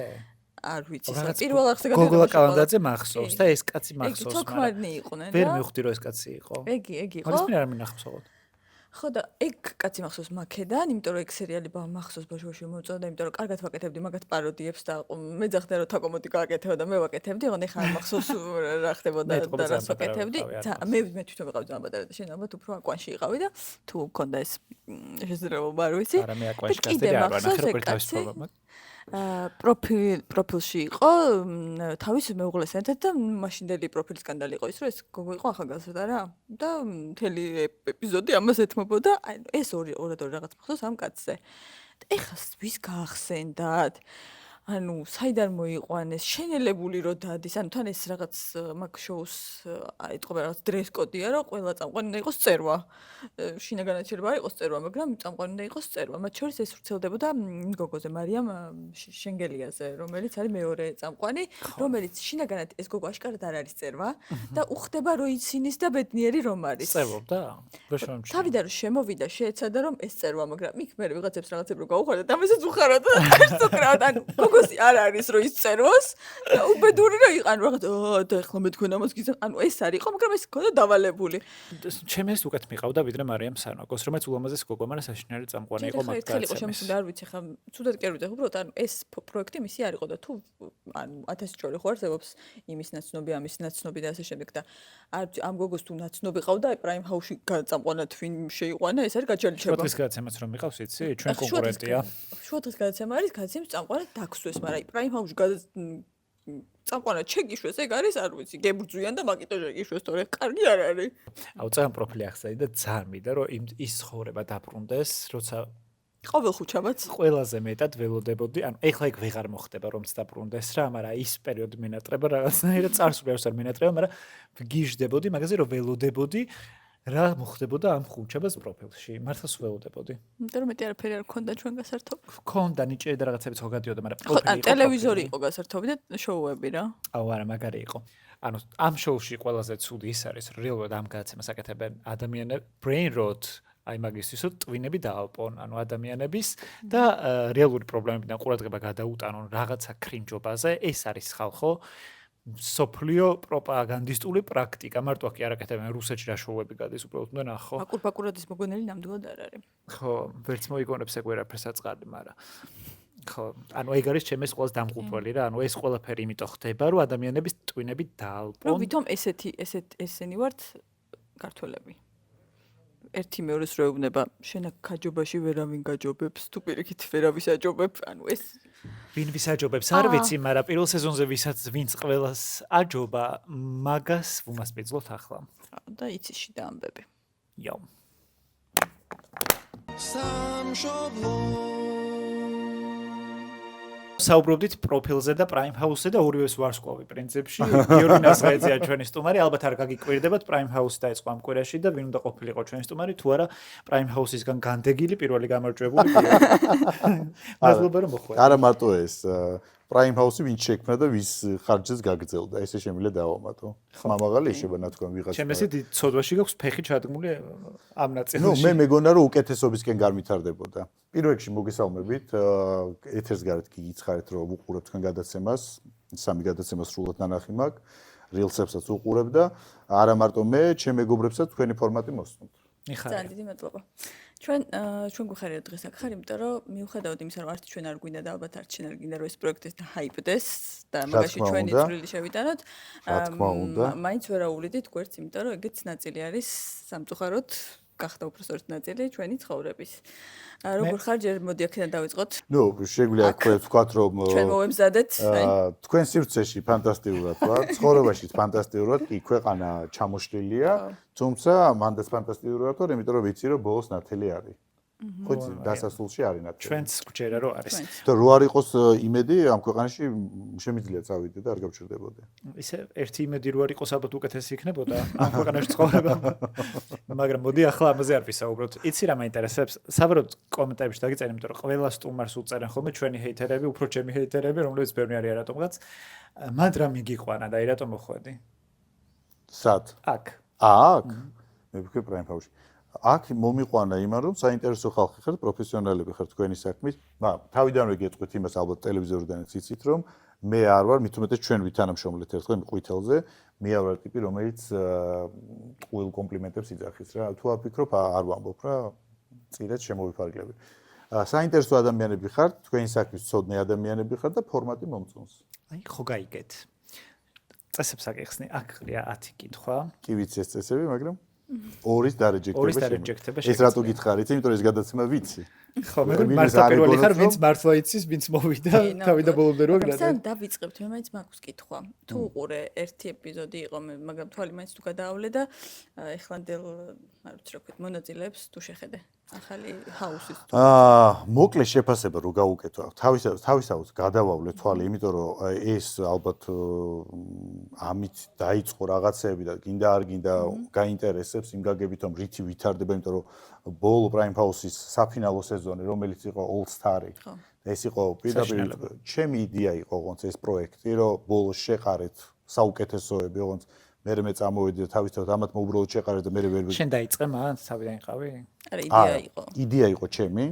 არ ვიცი, რაღაც პირველ არხზე გოგოლა კალანდაძე მახსოვს და ეს კაცი ეგ მახსოვს, თოქმარნი იყვნენ ვერ რა. მივხვდი რომ ეს კაცი იყო. ეგ იყო. მაგას მე არ მინახავსო. ხო და ეგ კაცი მახსოვს მაქედან, იმიტომ რომ ეგ სერიალი მახსოვს ბავშვობაში მომწონდა, იმიტომ რომ კარგად ვაკეთებდი მაგათ პაროდიებს და მეძახდა რომ თაკომოდი გააკეთებდა და მე ვაკეთებდი, ოღონდ ეხლა არ მახსოვს რა ხდებოდა და რას ვაკეთებდი. მე თვითონ ვიყავ ძალიან პატარა და შენ ალბათ უფრო აკვანში იყავი და თუ მქონდა ეს შესაძლებლობა არ ვიცი. არა მე აკვანში კაცები არ ვარ, ნახე როგორ თავის პრობლემა. პროფილში იყო თავის მეუღლესთან ერთად და მაშინდელი პროფილის სკანდალი იყო ის რომ ეს გოგო იყო ახალგაზრდა რა და მთელი ეპიზოდი ამას ეთმობოდა აი ეს ორი რაღაც მახსოვს ამ კაცზე და ეხლა ვის გაახსენდათ ანუ საიდან მოიყვანეს შენელებული რო დადის ანუ თან ეს რაღაც მაგ შოუს ეთყობა რაღაც დრეს კოდია რომ ყველა წამყვანი უნდა იყოს წერვა შინაგანად შეიძლება არ იყოს წერვა მაგრამ წამყვანი უნდა იყოს წერვა მათ შორის ეს ვრცელდებოდა გოგოზე მარიამ შენგელიაზე რომელიც არის მეორე წამყვანი რომელიც შინაგანად ეს გოგო აშკარად არ არის წერვა და უხდება რომ იცინის და ბედნიერი რომ არის წერვობდა ვერ შემჩნია თავიდან რომ შემოვიდა შეეცადა რომ ეს წერვა მაგრამ იქ მე ვიღაცებს რაღაცებს რო გაუხარდა და ამასაც უხარდა და არც უკრავდა ანუ გოგოსი არ არის რომ ის წერვოს და უბედური რომ იყან რაღაც და ეხლა მე თქვენ ამას გიზამ ანუ ეს არის ხო მაგრამ ეს ქონდა დავალებული ჩემს ეს უკეთ მიყავდა ვიდრე მარიამ სანაკოს რომელიც ულამაზეს გოგო მაგრამ საშინელი წამყვანი იყო მაგ კაცს იყო შემოსული არ ვიცი ხა ცუდად კი არ ვიცი უბრალოდ ანუ ეს პროექტი მისი არ იყო და თუ ანუ 1000 ჯორი ხო არსებობს იმის ნაცნობი ამის ნაცნობი და ასე შემდეგ და ამ გოგოს თუ ნაცნობი ყავდა პრაიმ ჰაუსში წამყვანად ვინ შეიყვანა ეს არის გაჩალიჩება შუადღის გადაცემაც რომ მიყავს იცი ჩვენ კონკურენტია შუადღის გადაცემა არის გადაცემის წამყვანად დაქსვეს მაგრამ აი პრაიმ ჰაუსში წამყვანად შეგიშვეს ეგ არის არ ვიცი გებრძვიან და მაგიტო შეგიშვეს თორე კარგი არ არის აუ ძალიან პროფილი ახსენე და ძალიან მინდა რომ ის ცხოვრება დაბრუნდეს როცა ყოველ ხუჩაბაც ყველაზე მეტად ველოდებოდი ანუ ეხლა იქ ვეღარ მოხდება რომც დაბრუნდეს რა მაგრამ ის პერიოდი მენატრება რაღაცნაირად წარსული არ მენატრება მაგრამ გიჟდებოდი მაგაზე რომ ველოდებოდი რა მოხდებოდა ამ ხუჩაბას პროფილში მართლაც ველოდებოდი იმიტომ რომ მეტი არაფერი არ ქონდა ჩვენ გასართობ ქონდა ნიჭიერი და რაღაცებიც ხო გადიოდა მაგრამ პროფილი ტელევიზორი იყო გასართობი და შოუები რა აუ არა მაგარი იყო ანუ ამ შოუში ყველაზე ცუდი ის არის რეალურად ამ გადაცემას აკეთებენ ადამიანები brain rot აი მაგისთვის რომ ტვინები დაალპონ ანუ ადამიანების და რეალური პრობლემებიდან ყურადღება გადაუტანონ რაღაცა კრინჯობაზე ეს არის ხალხო სოფლიო პროპაგანდისტული პრაქტიკა მარტო კი არ აკეთებენ რუსეთში რა შოუები გადის უბრალოდ უნდა ნახო აკურპაკურადის მოგონელი ნამდვილად არ არის ხო ვერც მოიგონებს ეგ ვერაფერს აწყარდი მაგრამ ხო ანუ ეგ არის ჩემს ყოველს დამღუპველი რა ანუ ეს ყველაფერი იმიტომ ხდება რომ ადამიანების ტვინები დაალპონ რომ ვითომ ესენი ვართ ქართველები ერთი მეორეს რო ეუბნება შენ აქ გაჯობაში ვერავინ გაჯობებს თუ პირიქით ვერავის აჯობებ ანუ ეს ვინ ვის აჯობებს არ ვიცი მაგრამ პირველ სეზონზე ვინც ყველას აჯობა მაგას ვუმასპინძლოთ ახლა და იციში და ამბები იო საუბრობდით პროფილზე და პრაიმ ჰაუსზე და ორივეს ვარსკვლავი პრინციპში გიორგი ნასხაიძეა ჩვენი სტუმარი ალბათ არ გაგიკვირდებათ პრაიმ ჰაუსი დაიწყო ამ კვირაში და ვინ უნდა ყოფილიყო ჩვენი სტუმარი თუ არა პრაიმ ჰაუსისგან განდეგილი პირველი გამარჯვებული მადლობა რომ მოხვედრით არა მარტო ეს პრაიმ ჰაუსი ვინ შექმნა და ვის ხარჯზე გაგრძელდა ესე შემიძლია დავამატო მამაღალი ეშება ნათქვამ ვიღაცა ჩემს ისე ცოდვაში გაქვს ფეხი ჩადგმული ამ ნაწილში ნუ მე მეგონა რომ უკეთესობისკენ განვითარდებოდა პირველ რიგში მოგესალმებით ეთერს გარეთ გიგიცხარეთ რომ უყურებთ თქვენ გადაცემას სამი გადაცემა სრულად ნანახი მაქვს რილსებსაც უყურებ და არა მარტო მე ჩემ მეგობრებსაც თქვენი ფორმატი მოსწონთ ძალიან დიდი მადლობა ჩვენ გვიხარია დღეს აქ ხარ იმიტომ რომ მიუხედავად იმისა რომ არც ჩვენ არ გვინდა და ალბათ არც ჩვენ არ გინდა რომ ეს პროექტი დაჰაიპდეს და მაგაში ჩვენი წვლილი შევიტანოთ მაინც ვერაულიდით გვერდს იმიტომ რომ ეგეც ნაწილი არის სამწუხაროდ გახდა უბრალოდ ნაწილი ჩვენი ცხოვრების როგორ ხარ ჯერ მოდი აქედან დავიწყოთ ნუ შეგვიძლია ვთქვათ რომ ჩვენ მოვემზადეთ თქვენ სივრცეში ფანტასტიკურად ვარ ცხოვრებაშიც ფანტასტიკურად კი ქვეყანა ჩამოშლილია თუმცა მანდაც ფანტასტიკურად ვარ იმიტომ რომ ვიცი რომ ბოლოს ნათელი არის ხო იცი, დასასრულში არის ნათელი. ჩვენც გვჯერა რომ არის. და რო არ იყოს იმედი ამ ქვეყანაში შემიძლია წავიდე და არ გავჩერდებოდე. ისე ერთი იმედი რო არ იყოს ალბათ უკეთესი იქნებოდა ამ ქვეყანაში ცხოვრება. მაგრამ მოდი ახლა ამაზე არ ვისაუბროთ. იცი რა მაინტერესებს? საბოლოოდ კომენტარებში დაგიწერე, იმიტომ რომ ყველა სტუმარს უწერენ ხოლმე ჩვენი ჰეითერები, უფრო ჩემი ჰეითერები, რომლებიც ბევრი არის რატომღაც. მად რა მიგიყვანა და რატომ მოხვედი? სად? აქ. აქ? მე ვფიქრე პრაიმ ფაუში. აქ მომიყვანა იმან რომ საინტერესო ხალხი ხართ, პროფესიონალები ხართ თქვენი საქმის. თავიდანვე გეტყვით იმას ალბათ ტელევიზორიდანაც იცით რომ მე არ ვარ, მით უმეტეს ჩვენ ვითანამშრომლეთ ერთხელ ყვითელზე, მე არ ვარ ტიპი რომელიც ყოველ კომპლიმენტებს იძახის რა. თუ არ ფიქრობ არ ვამბობ რა, წირეთ შემოვიფარგლები. საინტერესო ადამიანები ხართ, თქვენი საქმის მცოდნე ადამიანები ხართ და ფორმატი მომწონს. აი ხო გაიგეთ. წესებს აგიხსნი, აქ ყრია 10 კითხვა. კი ვიცი ეს წესები, მაგრამ ორის დარეჯექტება ეს რატო გითხარით? იმიტომ რომ ეს გადაცემა ვიცი. ხო, მე მართლა პირველი ხარ, ვინც მართლა იცის, ვინც მოვიდა, თავიდან ბოლომდე რო გრადა. სამ დავიწყებთ, მე მაინც მაქვს კითხვა. თუ უყურე ერთი ეპიზოდი იყო, მაგრამ თვალი მაინც თუ გადაავლე და ეხლანდელ, არ ვიცი რა ვქეთ, მონაწილეებს თუ შეხედე. ახალი ჰაუსის. მოკლე შეფასება რო გავუკეთო. თავისთავად გადავავლე თვალი, იმიტომ რომ ეს ალბათ ამით დაიწყო რაღაცეები და გინდა არ გინდა გაინტერესებს იმ გაგებით რომ რითი ვითარდება, იმიტომ რომ ბოლო პრაიმ ჰაუსის საფინალო სეზონი, რომელიც იყო All Star-ი. ეს იყო პირდაპირ ჩემი იდეა იყო ოღონდ ეს პროექტი, რომ ბოლოს შეყარეთ საუკეთესოები, ოღონდ მე წამოვედი და თავისთავად ამათ მოუბრალოდ შეყარეთ და მე ვერ შენ დაიწყე მან თავიდან იყავი? არა, იდეა იყო. იდეა იყო ჩემი.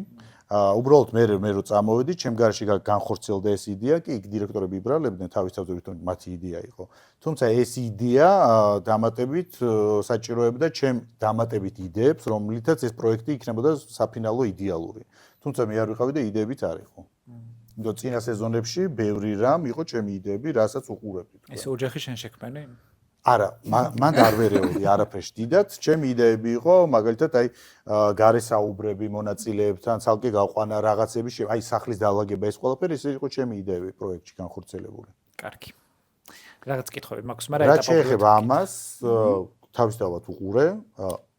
უბრალოდ მე რო წამოვედი, ჩემ გარშე განხორციელდა ეს იდეა, კი იქ დირექტორები იბრალებდნენ თავისთავად თვითონ მათი იდეა იყო. თუმცა ეს იდეა დამატებით საჭიროებდა ჩემ დამატებით იდეებს, რომლითაც ეს პროექტი იქნებოდა საფინალო იდეალური. თუმცა მე არ ვიყავი და იდეებიც არ იყო. იმიტომ წინა სეზონებში ბევრი რამ იყო ჩემი იდეები, რასაც უყურებდით. ეს ოჯახი შენ შექმენი? არა, მან არ ვერეული არაფერს დიდად, ჩემი იდეები იყო, მაგალითად, აი გარესაუბრები მონაწილეებთან, ცალკე გაყვანა რაღაცები, აი სახლის დაალაგება ეს ყველაფერი, ეს იყო ჩემი იდეები პროექტში განხორციელებული. კარგი. რაღაც კითხვები მაქვს, მაგრამ რა შეეხება ამას, თავისთავად უყურე,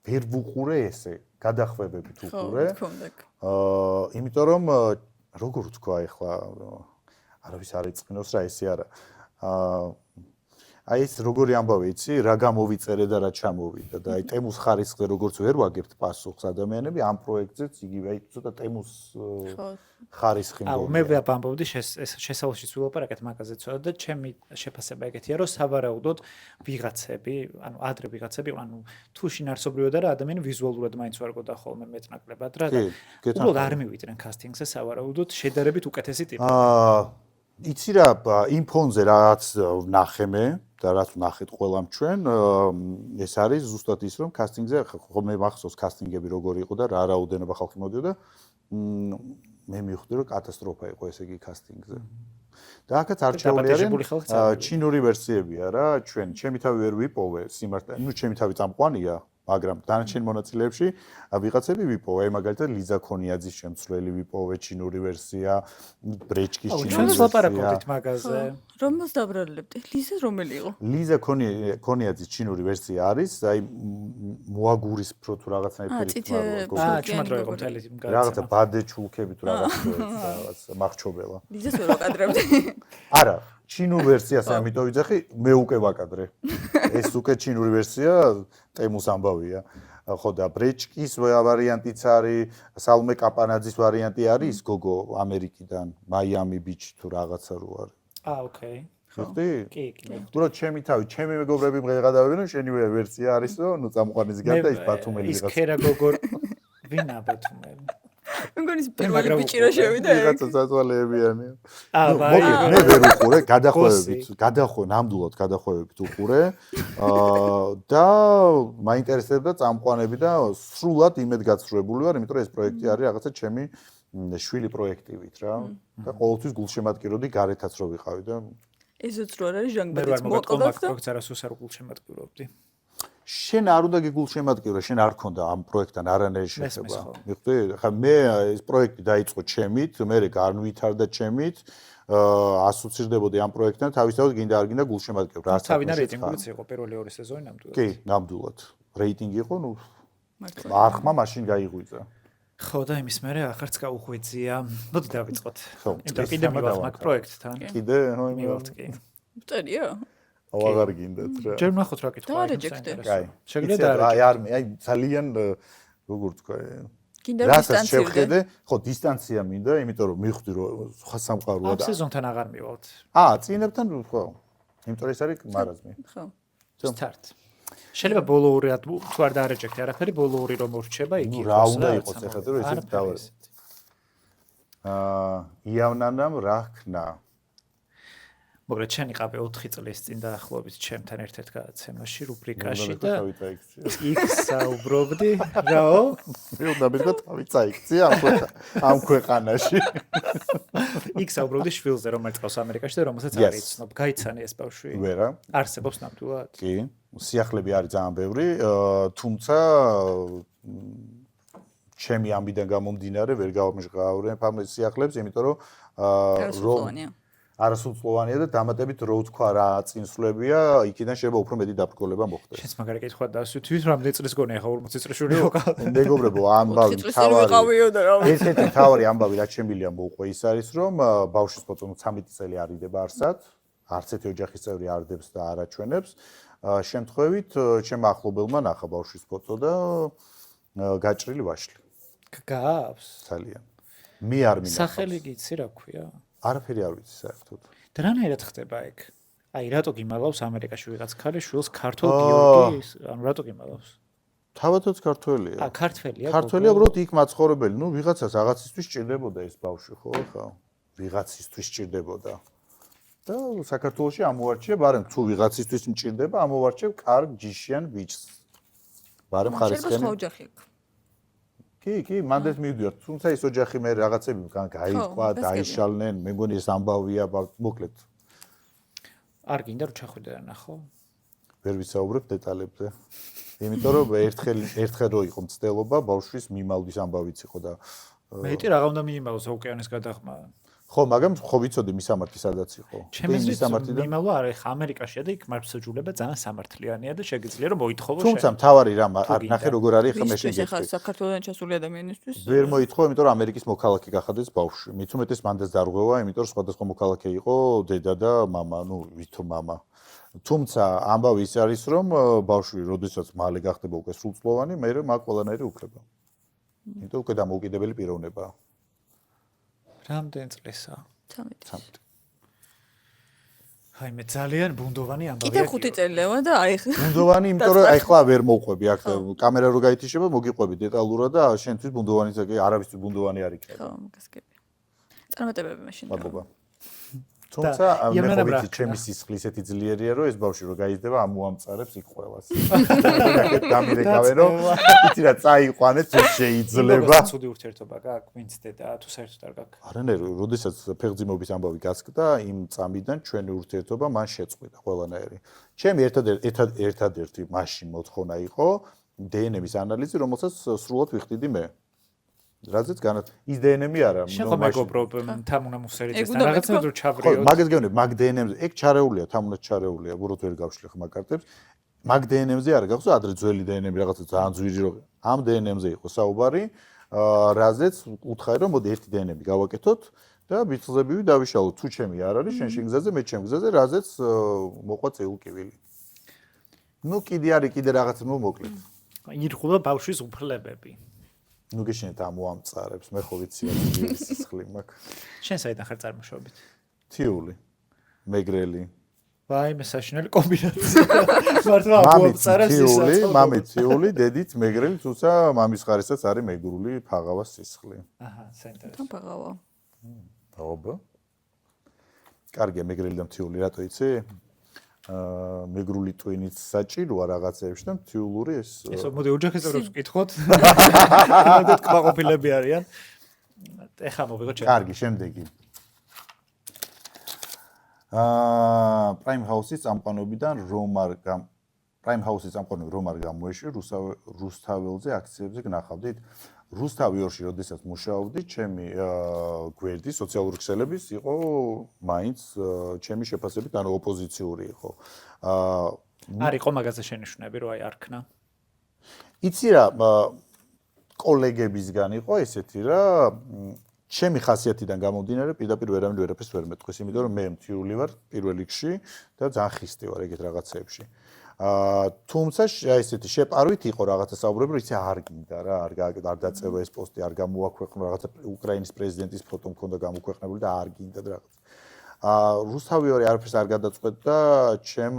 ვერ ვუყურე ესე, გადახვევებით უყურე. იმიტომ რომ როგორ ვთქვა ახლა, არავის არ ეწყინოს რა ესე არა. აი ეს როგორი ამბავი იცი, რა გამოვიწერე და რა ჩამოვიდა და აი ტემუს ხარისხზე როგორც ვერ ვაგებთ პასუხს ადამიანები ამ პროექტზეც იგივე აი ცოტა ტემუს ხარისხი მგონია. მე ვამბობდი შესავალშიც ვილაპარაკეთ მაგაზე ცოტა და ჩემი შეფასება ეგეთია რომ სავარაუდოდ ვიღაცები, ანუ ადრე ვიღაცები, ანუ თუ შინაარსობრივად არა ადამიანი ვიზუალურად მაინც ვარგოდა ხოლმე მეტნაკლებად რა და უბრალოდ არ მივიდნენ კასტინგზე სავარაუდოდ შედარებით უკეთესი ტიპი. იცი რა, იმ ფონზე რაც ვნახე მე და რაც ვნახეთ ყველამ ჩვენ, ეს არის ზუსტად ის რომ კასტინგზე ხო მე მახსოვს კასტინგები როგორი იყო და რა რაოდენობა ხალხი მოდიოდა მე მივხვდი რომ კატასტროფა იყო ესე იგი კასტინგზე. და აქაც არჩეული არის ჩინური ვერსიებია რა, ჩემი თავი ვერ ვიპოვე სიმართლე, ჩემი თავი წამყვანია, მაგრამ დანარჩენ მონაწილეებში ვიღაცები ვიპოვე, აი მაგალითად ლიზა ქონიაძის შემცვლელი ვიპოვე ჩინური ვერსია, ბრეჩკის ჩინური ვერსია. ჩვენ ვაპარაკობთ მაგაზე. რომელს დაბრალდებთ? ლიზა რომელი იყო? ლიზა ქონიაძის ჩინური ვერსია არის, აი მოაგურის პრო თუ რაღაცნაირი ფერით ჩუმად რო იყო მთელი გადაცემა. რაღაცა ბადე ჩულქები თუ რაღაც მახრჩობელა. ლიზას ვერ ვაკადრებდი. არა, ჩინურ ვერსიას ამიტომ ვიძახი, მე უკვე ვაკადრე. ეს უკვე ჩინური ვერსია ტემუს ამბავია. ხო და ბრეჩკის ვარიანტიც არის, სალმე კაპანაძის ვარიანტი არის, გოგო ამერიკიდან, მაიამი ბიჩი თუ რაღაცა რო არის. ოკეი. ხოხდი? კი. უბრალოდ ჩემი თავი, ჩემი მეგობრები მღեղადავენ, რომ შენი ვერსია არის, რომ ნუ წამყვანის გარ და ის ბათუმელი ვიღაცა. ის ქერა გოგო ვინა ბათუმელი? მგონის პირველი ბიჭი რა შევიდა ეგ. რაღაცა საწვალეებიანია. მე ვერ უყურე, გადახვევებით, ნამდვილად გადახვევებით უყურე. და მაინტერესებდა წამყვანები და სრულად იმედგაცრუებული ვარ, იმიტომ რომ ეს პროექტი არის რაღაცა ჩემი შვილი პროექტივით რა. და ყოველთვის გულშემატკივრობდი გარეთაც რო ვიყავი და ესეც რო არის ჟანგბადიც მოკლდათ და მოკლდათ და პროექტს არასოდეს არ გულშემატკივრობდი. შენ არ უნდა გიგულშემატკივრე, შენ არ ქონდა ამ პროექტთან არანაირი შეხება. მიხვდი? ხა მე ეს პროექტი დაიწყო ჩემით, მე განვითარდა ჩემით, ასოცირდებოდი ამ პროექტთან, თავისთავად გინდა არ გინდა გულშემატკივრე. თავიდან რეიტინგიც იყო პირველი ორი სეზონი ნამდვილად. კი, ნამდვილად. რეიტინგი იყო, ნუ არხმა მაშინ გაიღვიძა. ხო და იმის მერე ახარც გაუღვიძია. მოდი დავიწყოთ. ხო, იმიტომ ეს კიდე თემა მივართ მაგ დავამთავროთ. პროექტთან. კიდე მივართ კი. წერია? აღარ გინდათ რა. ჯერ ნახოთ რა კითხვა. დაარეჯექტე. კაი. შეგიძლია აი დაარეჯექტე. არ მე აი ძალიან როგორ თქვა კიდე რასაც დისტანცირდე. შევხედე, ხო დისტანცია მინდა, იმიტომ რომ მივხვდი რომ სხვა სამყაროა ამ და სეზონთან აღარ მივალთ. წინებთან ხო. იმიტომ რომ ეს არის მარაზმი. ხო. Start. შეიძლება ბოლო ორი თუ არ დაარეჯექტე არაფერი, ბოლო ორი რომ მორჩება, იგი რა უნდა იყოს ახლა რომ ესეც დავარ. იავნანამ რა ხნა. მოგრეთ შენი ყავე 4 წლის წინ დაახლოებით ჩემთან ერთ-ერთ გადაცემაში რუბრიკაში და იქ საუბრობდი რაო? მე უნდა მეთქვა თავი წაიქცია ამ ქვეყანაში. იქ საუბრობდი შვილზე, რომელიც ყავს ამერიკაში და რომელსაც არ იცნობ. გაიცანი ეს ბავშვი? ვერა. არსებობს ნამდვილად? კი, სიახლეები არის ძალიან ბევრი, თუმცა ჩემი ამბიდან გამომდინარე ვერ გავამჟღავნებ ამ სიახლეებს, იმიტომ რომ არასრულწლოვანია და დამატებით რო თქვა რა წინსვლებია, იქიდან შეიძლება უფრო მეტი დაბრკოლება მოხდეს. შენს მაგარი კითხვა დასვით, ვის რამდენი წლის გონია ხა 40 წლის შვილი ვიყავ. მეგობრებო, ამბავი ერთ-ერთი თავარი ამბავი რაც შემილია მოუყვე ის არის, რომ ბავშვის ფოტო 13 წელი არიდება არსად, არც ერთი ოჯახის წევრი არ დებს და არ აჩვენებს. შემთხვევით, ჩემ ახლობელმა ნახა ბავშვის ფოტო და გაჭრილი ვაშლი. გავს? ძალიან. მე არ მინახავს. სახელი გიცი რა ქვია? არაფერი არ ვიცი საერთოდ. და რანაირად ხდება ეგ? აი რატო გიმალავს ამერიკაში ვიღაც ქალი შვილს ქართულ გიორგის? ანუ რატო გიმალავს? თავადაც ქართველია. ქართველია. ქართველია, უბრალოდ იქ მაცხოვრებელი. ნუ ვიღაცას რაღაცისთვის ჭირდებოდა ეს ბავშვი, ხო ხა? ვიღაცისთვის ჭირდებოდა. და საქართველოში ამოვარჩია, ბარემ თუ ვიღაცისთვის მჭირდება, ამოვარჩევ კარგ ჯიშიან ბიჭს. ბარემ ხარისხენი. კი, მანდეს მივდივარ. თუმცა ის ოჯახი მე რაღაცები გაიყვა, დაიშალნენ, მე მგონი ეს ამბავია, მოკლედ. არ გინდა რომ ჩახვიდე და ნახო? ვერ ვისაუბრებ დეტალებზე. იმიტომ რომ ერთხელ რო იყო მცდელობა, ბავშვის მიმალვის ამბავიც იყო და მეტი რაღა უნდა მიიმალოს ოკეანის გადაღმა. ხო, მაგრამ ხო ვიცოდი მისამართი სადაც იყო. ჩემს მისამართიდან მიმალვა არ ეხა ამერიკაშია და იქ მარცხსაჯულება ძალიან სამართლიანია და შეგიძლია რომ მოითხოვო შენ. თუმცა მთავარი რამ არ ნახე როგორ არის ხა მე შეგეძლო. ეხა საქართველოსთან ჩასული ადამიანისთვის ვერ მოითხოვა, იმიტომ რომ ამერიკის მოქალაქე გახადეს ბავშვი. მით უმეტეს მანდეს დარღვევა, იმიტომ რომ სხვადასხვა მოქალაქე იყო დედა და მამა, ნუ ვითომ მამა. თუმცა ამბავი ის არის რომ ბავშვი როდესაც მალე გახდება უკვე სრულწლოვანი, მე მაგ ყველანაირი უფლება. იმიტომ უკვე დამოუკიდებელი პიროვნებაა. რამდენი წლისაა? 13. აი მე ძალიან ბუნდოვანი ამბავია. კიდე 5 წელია და აი ბუნდოვანი, იმიტომ რომ აი ხლა ვერ მოვყვები აქ კამერა რო გაითიშება, მოგიყვები დეტალურად და შენთვის ბუნდოვანიც კი არავისთვის ბუნდოვანი არ იქნება. ხო, გასაგებია. წარმატებები მაშინ. მადლობა. თუმცა მე ხო ვიცი ჩემი სისხლი ისეთი ძლიერია რომ ეს ბავშვი რო გაიზრდება ამოამწარებს იქ ყველას. დამირეკავენ რომ იცი რა წაიყვანეთ თუ შეიძლება. ცუდი ურთიერთობა გაქვს ვინც დედა თუ საერთოდ არ გაქვს. არანაირი, როდესაც ფეხმძიმობის ამბავი გასკდა, იმ წამიდან ჩვენი ურთიერთობა მან შეწყვიტა ყველანაირი. ჩემი ერთადერთი მაშინ მოთხოვნა იყო დნმ-ის ანალიზი, რომელსაც სრულად ვიხდიდი მე. რაზეც ის დნმ-ი არა, შენ ხომ მეგობრობ თამუნა მუსერიძესთან რაღაცა რო ჩავრიო. ხო, მაგას გეუბნები, მაგ დნმ-ზე ეგ ჩარეულია, თამუნაც ჩარეულია, უბრალოდ ვერ გავშლი ხმა კარტებს. მაგ დნმ-ზე არა გახსოვს ადრე ძველი დნმ რაღაცა ძალიან ძვირი რო ამ დნმ-ზე იყო საუბარი, რაზეც უთხარი რომ მოდი ერთი დნმ გავაკეთოთ და ბიჭლზებივი დავიშალოთ. თუ ჩემი არ არის, შენ შეგზაზე, მე ჩემ გზაზე, რაზეც მოყვა წეულკივილი. ნუ კიდე არის კიდე რაღაც მოკლედ. ირღულა ბავშვის უფლებები. ნუ გეშენეთ ამოამწარებს, მე ხო ვიცი ის სისხლი მაქვს. შენ საიდან ხარ წარმოშობით? თიული, მეგრელი. ვაი, მე საშინელი კომბინაცია. მართლა ამოამწარებს თიული, მამით თიული, დედით მეგრელი, თუმცა მამის ხარისაც არის მეგრული ფაღავას სისხლი. აჰა, საინტერესო. თან ფაღავა. აბა. კარგია მეგრელი და თიული, რატო იცი? მეგრული ტვინიც საჭიროა რაღაცეებში და თიულური ეს მოდი ოჯახის წევრებს ვკითხოთ. მოდით კმაყოფილები არიან. ეხა მოვიღო ჩემ. კარგი, შემდეგი. Prime House-ის წამყვანობიდან Prime House-ის წამყვანები რომ არ გამოეშვი, რუსთაველზე აქციებზე გნახავდით. რუსთავი ორში როდესაც მუშაობდი, ჩემი გვერდი სოციალური ქსელების იყო მაინც ჩემი შეფასებით ანუ ოპოზიციური იყო. არ იყო მაგაზე შენიშვნები, რომ აი არ ქნა. იცი რა, კოლეგებისგან იყო ესეთი რა ჩემი ხასიათიდან გამომდინარე პირდაპირ ვერაფერს ვერ მეტყვის, იმიტომ რომ მე მთიული ვარ პირველ რიგში და ძალიან ხისტი ვარ ეგეთ რაღაცეებში. თუმცა ესეთი შეპარვით იყო რაღაცა საუბრები, რომ იცი არ გინდა რა, არ დაწერო ეს პოსტი, არ გამოაქვეყნო რაღაცა უკრაინის პრეზიდენტის ფოტო მქონდა გამოქვეყნებული და არ გინდა და რაღაც. რუსთავი არაფერს არ გადაწყვეტდა ჩემ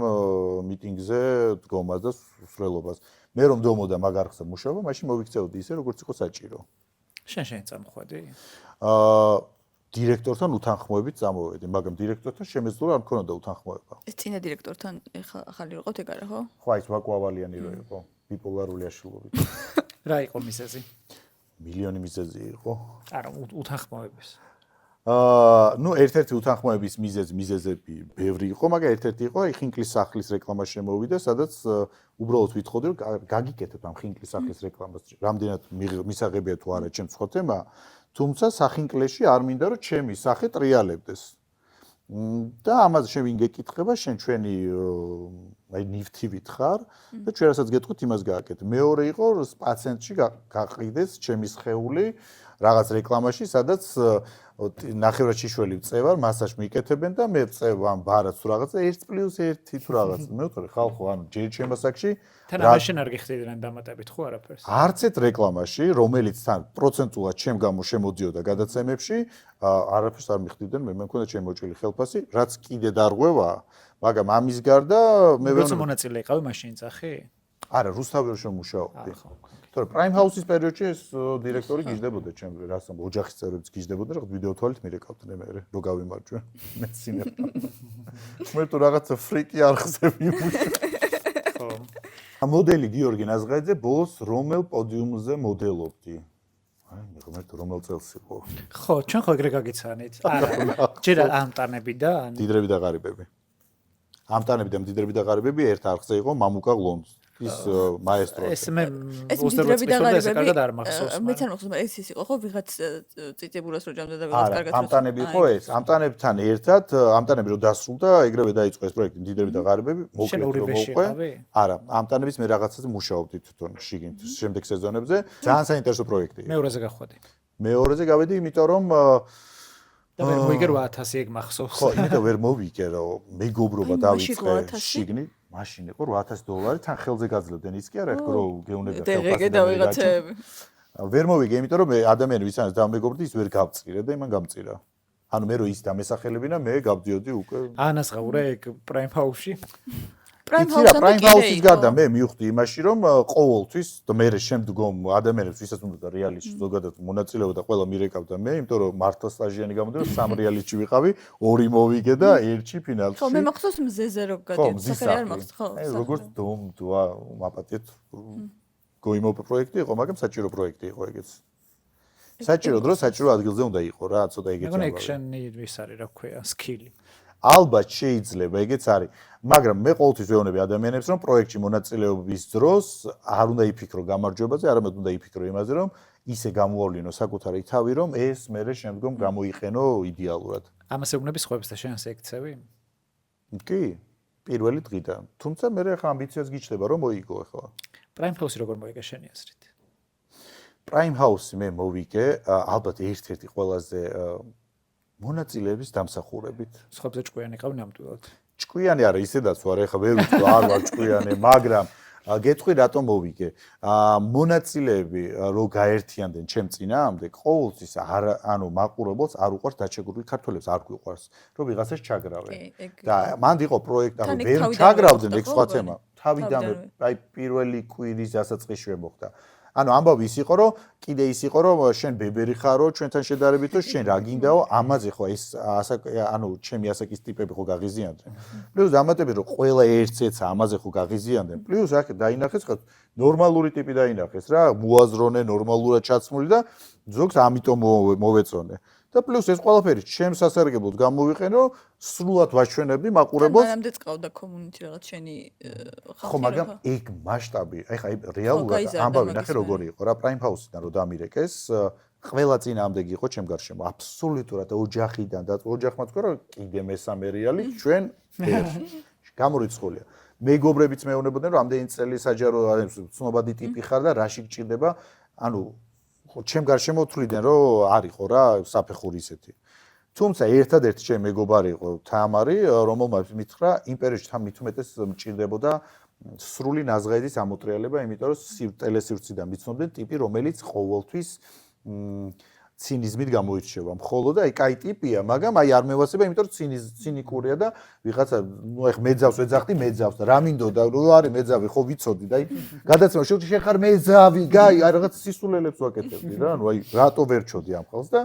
მიტინგზე დგომას და სრულობას. მე რომ დომოდა მაგარხსა მუშაობა, მაშინ მოვიქცეოდი ისე როგორც იყო საჭირო. შენ წამოხვედი? დირექტორთან უთანხმოებით წამოვედი, მაგრამ დირექტორთან შემეძლო არ მქონოდა უთანხმოება. ეს წინა დირექტორთან ახალი იყო ეგ არა ხო? ხო, ის ვაკვალიანი რო იყო, ბიპოლარული აშლილობით. რა იყო მიზეზი? მილიონი მიზეზი იყო. არა, უთანხმოების. ნუ ერთ-ერთი უთანხმოების მიზეზები ბევრი იყო, მაგრამ ერთ-ერთი იყო ხინკლის სახლის რეკლამა შემოვიდა, სადაც უბრალოდ ვითხოვდი რომ გაგიკეთებ ამ ხინკლის სახლის რეკლამას. რამდენად მისაღებია თუ არა ჩემს სხვა თემა, თუმცა სახინკლეში არ მინდა რომ ჩემი სახე ტრიალებდეს. და ამაზე შენ ვინ გეკითხება, შენ ჩვენი აი ნივთივით ხარ და ჩვენ რასაც გეტყვით იმას გააკეთე. მეორე იყო პაციენტში გაყიდეს ჩემი სხეული რაღაც რეკლამაში, სადაც ნახევრად შიშველი წევარ, მასაჟ მიკეთებენ და მე წევ ამ ბარათს თუ რაღაცა 1+1 თუ რაღაც. მე ვთქვი ხალხო, ანუ ჯერ ჩემასაკში თან მაშინ არ გიხდიდნენ დამატებით ხო არაფერს? არც ერთ რეკლამაში, რომელიც თან პროცენტულად ჩემ გამო შემოდიოდა გადაცემებში, არაფერს არ მიხდიდნენ, მე მქონდა ჩემი მოჭრილი ხელფასი, რაც კიდე დარღვევა, მაგრამ ამის გარდა მე როცა მონაწილე იყავი მაშინ ძახი? არა, რუსთავი რომ მუშაობდი. ხო. თორე პრაიმ ჰაუსის პერიოდში ეს დირექტორი გიждდებოდა ჩემ რასამ ოჯახის წევრებიც გიждდებოდა რა ვიდეო თვალით მირეკავდნენ მე რო გავიმარჯვე მე სინემა მე თუ რაღაცა ფრიკი არ ხსები ხო. მოდელი გიორგი ნაზღაიძე ბოლოს რომელ პოდიუმზე მოდელობდი აი მე რომელ წელს იყო ხო ჩვენ ხო ეგრე გაგიცანით არა ჯერ ამტანებიდან დიდრები და ღარიბები ამტანები და დიდრები და ღარიბები ერთ არხზე იყო მამუკა გლონს ის მაესტრო ეს მე უსწრებოდ კარგად არ მახსოვს მეც არ მახსოვს ეს ის იყო ხო ვიღაც წიწებულას რო ჯამდა და ვიღაც კარგად ამტანები იყო ეს ამტანებთან ერთად ამტანები რო დასრულდა ეგრევე დაიწყო ეს პროექტი დიდრები და ღარიბები მოკლედ რომ მოყვე არა ამტანების მე რაღაცაზე მუშაობდი თვითონ შიგნით შემდეგ სეზონებზე ძალიან საინტერესო პროექტი მეორეზე გახვედი მეორეზე გავედი იმიტომ რომ და ვერ მოიგე 8000 ეგ მახსოვს ხო იმიტომ ვერ მოვიგე რომ მეგობრობა დავიწყე შიგნით მაშინ იყო $8000 თან ხელზე გაძლევდნენ ის კი არა ეხლა რომ გეუნებია ხელფასი და ვიღაცები ვერ მოვიგე იმიტომ რომ მე ადამიანი ვისაც დამეგობრდი ის ვერ გავწირე და იმან გამწირა ანუ მე რო ის დამესახელებინა მე გავდიოდი უკვე ანასღაურე ეგ პრაიმ ჰაუსში პრაიმ ჰაუსის გარდა მე მივხვდი იმაში რომ ყოველთვის და მე შემდგომ ადამიანებს ვისაც უნდა რეალისტში ზოგადად მონაწილეობდა ყველა მირეკავდა მე იმიტომ რომ მართლა სტაჟიანი გამოდიოდა 3 რეალისტში ვიყავი 2 მოვიგე და 1-ში ფინალში ხო მე მახსოვს მზეზე რო გადიოდი სახელი არ მახსოვს ხო აი როგორც დომ დვა მაპატეთ გოიმო პროექტი იყო მაგრამ საჭირო პროექტი იყო ეგეც საჭირო დრო საჭირო ადგილზე უნდა იყო რა ცოტა ეგეც მეგონა ექშენი ვის არის რა ქვია სკილი ალბათ შეიძლება ეგეც არის მაგრამ მე ყოველთვის ვეუბნები ადამიანებს რომ პროექტში მონაწილეობის დროს არ უნდა იფიქრო გამარჯვებაზე არამედ უნდა იფიქრო იმაზე რომ ისე გამოავლინო საკუთარი თავი რომ ეს მერე შემდგომ გამოიყენო იდეალურად ამას ეუბნები სხვებს და შენს ეკცევი კი პირველი დღიდან თუმცა მე ხა ამბიციას გიჩნდება რომ მოიგო ახლა პრაიმ ჰაუსი როგორ მოიგე შენი აზრით პრაიმ ჰაუსი მე მოვიგე ალბათ ერთ-ერთი ყველაზე მონაწილეების დამსახურებით. სხვებზე ჭკვიანი ყავ ნამდვილად. ჭკვიანი არა, ისედაც ვარ, ეხლა ვერ ვიტყვი არ ვარ ჭკვიანი, მაგრამ გეტყვი რატომ მოვიგე. მონაწილეები რო გაერთიანდნენ ჩემ წინაამდე, ყოველთვის ანუ მაყურებელს არ უყვარს დაჩეგურული ქართველებს არ გვიყვარს, რომ ვიღაცას ჩაგრავენ. და მანდ იყო პროექტი, ანუ ვერ ჩაგრავდნენ ეგ სხვა თემა. თავიდანვე აი პირველი კვირის დასაწყისში მოხდა. ანუ ამბავი ის იყო რომ კიდე ის იყო რომ შენ ბებერი ხარო ჩვენთან შედარებით რომ შენ რა გინდაო ამაზე ხო ეს ანუ ჩემი ასაკის ტიპები ხო გაღიზიანდნენ პლუს დამატებით რომ ყველა ერთ-ერთს ამაზე ხო გაღიზიანდნენ პლუს აქ დაინახეს ხო ნორმალური ტიპი დაინახეს რა მოაზრონე ნორმალურად ჩაცმული და ზოგს ამიტომ მოვეწონე და პლუს ეს ყველაფერი ჩემს სასარგებლოდ გამოვიყენო სრულად ვაჩვენებდი მაყურებელს მანამდე წავდა კომუნიტი რაღაც შენი ხო მაგრამ ეგ მასშტაბი აი ხა რეალურად ამბავი ნახე როგორი იყო რა პრაიმ ჰაუსიდან რო დამირეკეს ყველა წინაამდე იყო ჩემ გარშემო აბსოლუტურად ოჯახიდან და ოჯახმა თქვა რომ კიდე მესამე რეალი ჩვენ გამორიცხულია მეგობრებიც მეუბნებოდნენ რომ ამდენი წელი საჯარო ცნობადი ტიპი ხარ და რაში გჭირდება ანუ ჩემ გარშემო თვლიდნენ რომ არ იყო რა საფეხური ისეთი. თუმცა ერთადერთი ჩემი მეგობარი იყო თამარი, რომელმაც მითხრა იმპერიაში თან მithumetes მჭირდებოდა სრული ნაზღაედის ამოტრიალება, იმიტომ რომ ტელესივრციდან მიცნობდნენ ტიპი, რომელიც ყოველთვის ცინიზმით გამოირჩევა. მხოლოდ აი კაი ტიპია, მაგრამ აი არ მევასება, იმიტომ რომ ცინიკურია და ვიღაცა, ნუ ეხ მეძავს ვეძახდი, მეძავს და რა მინდოდა, რო არის მეძავი, ხო ვიცოდი და აი გადაცემა შეუძლია შენ ხარ მეძავი, გაი, აი რაღაც სისულელებს ვაკეთებდი რა, ნუ აი რატო ვერ ჩოდი ამ ხალხს და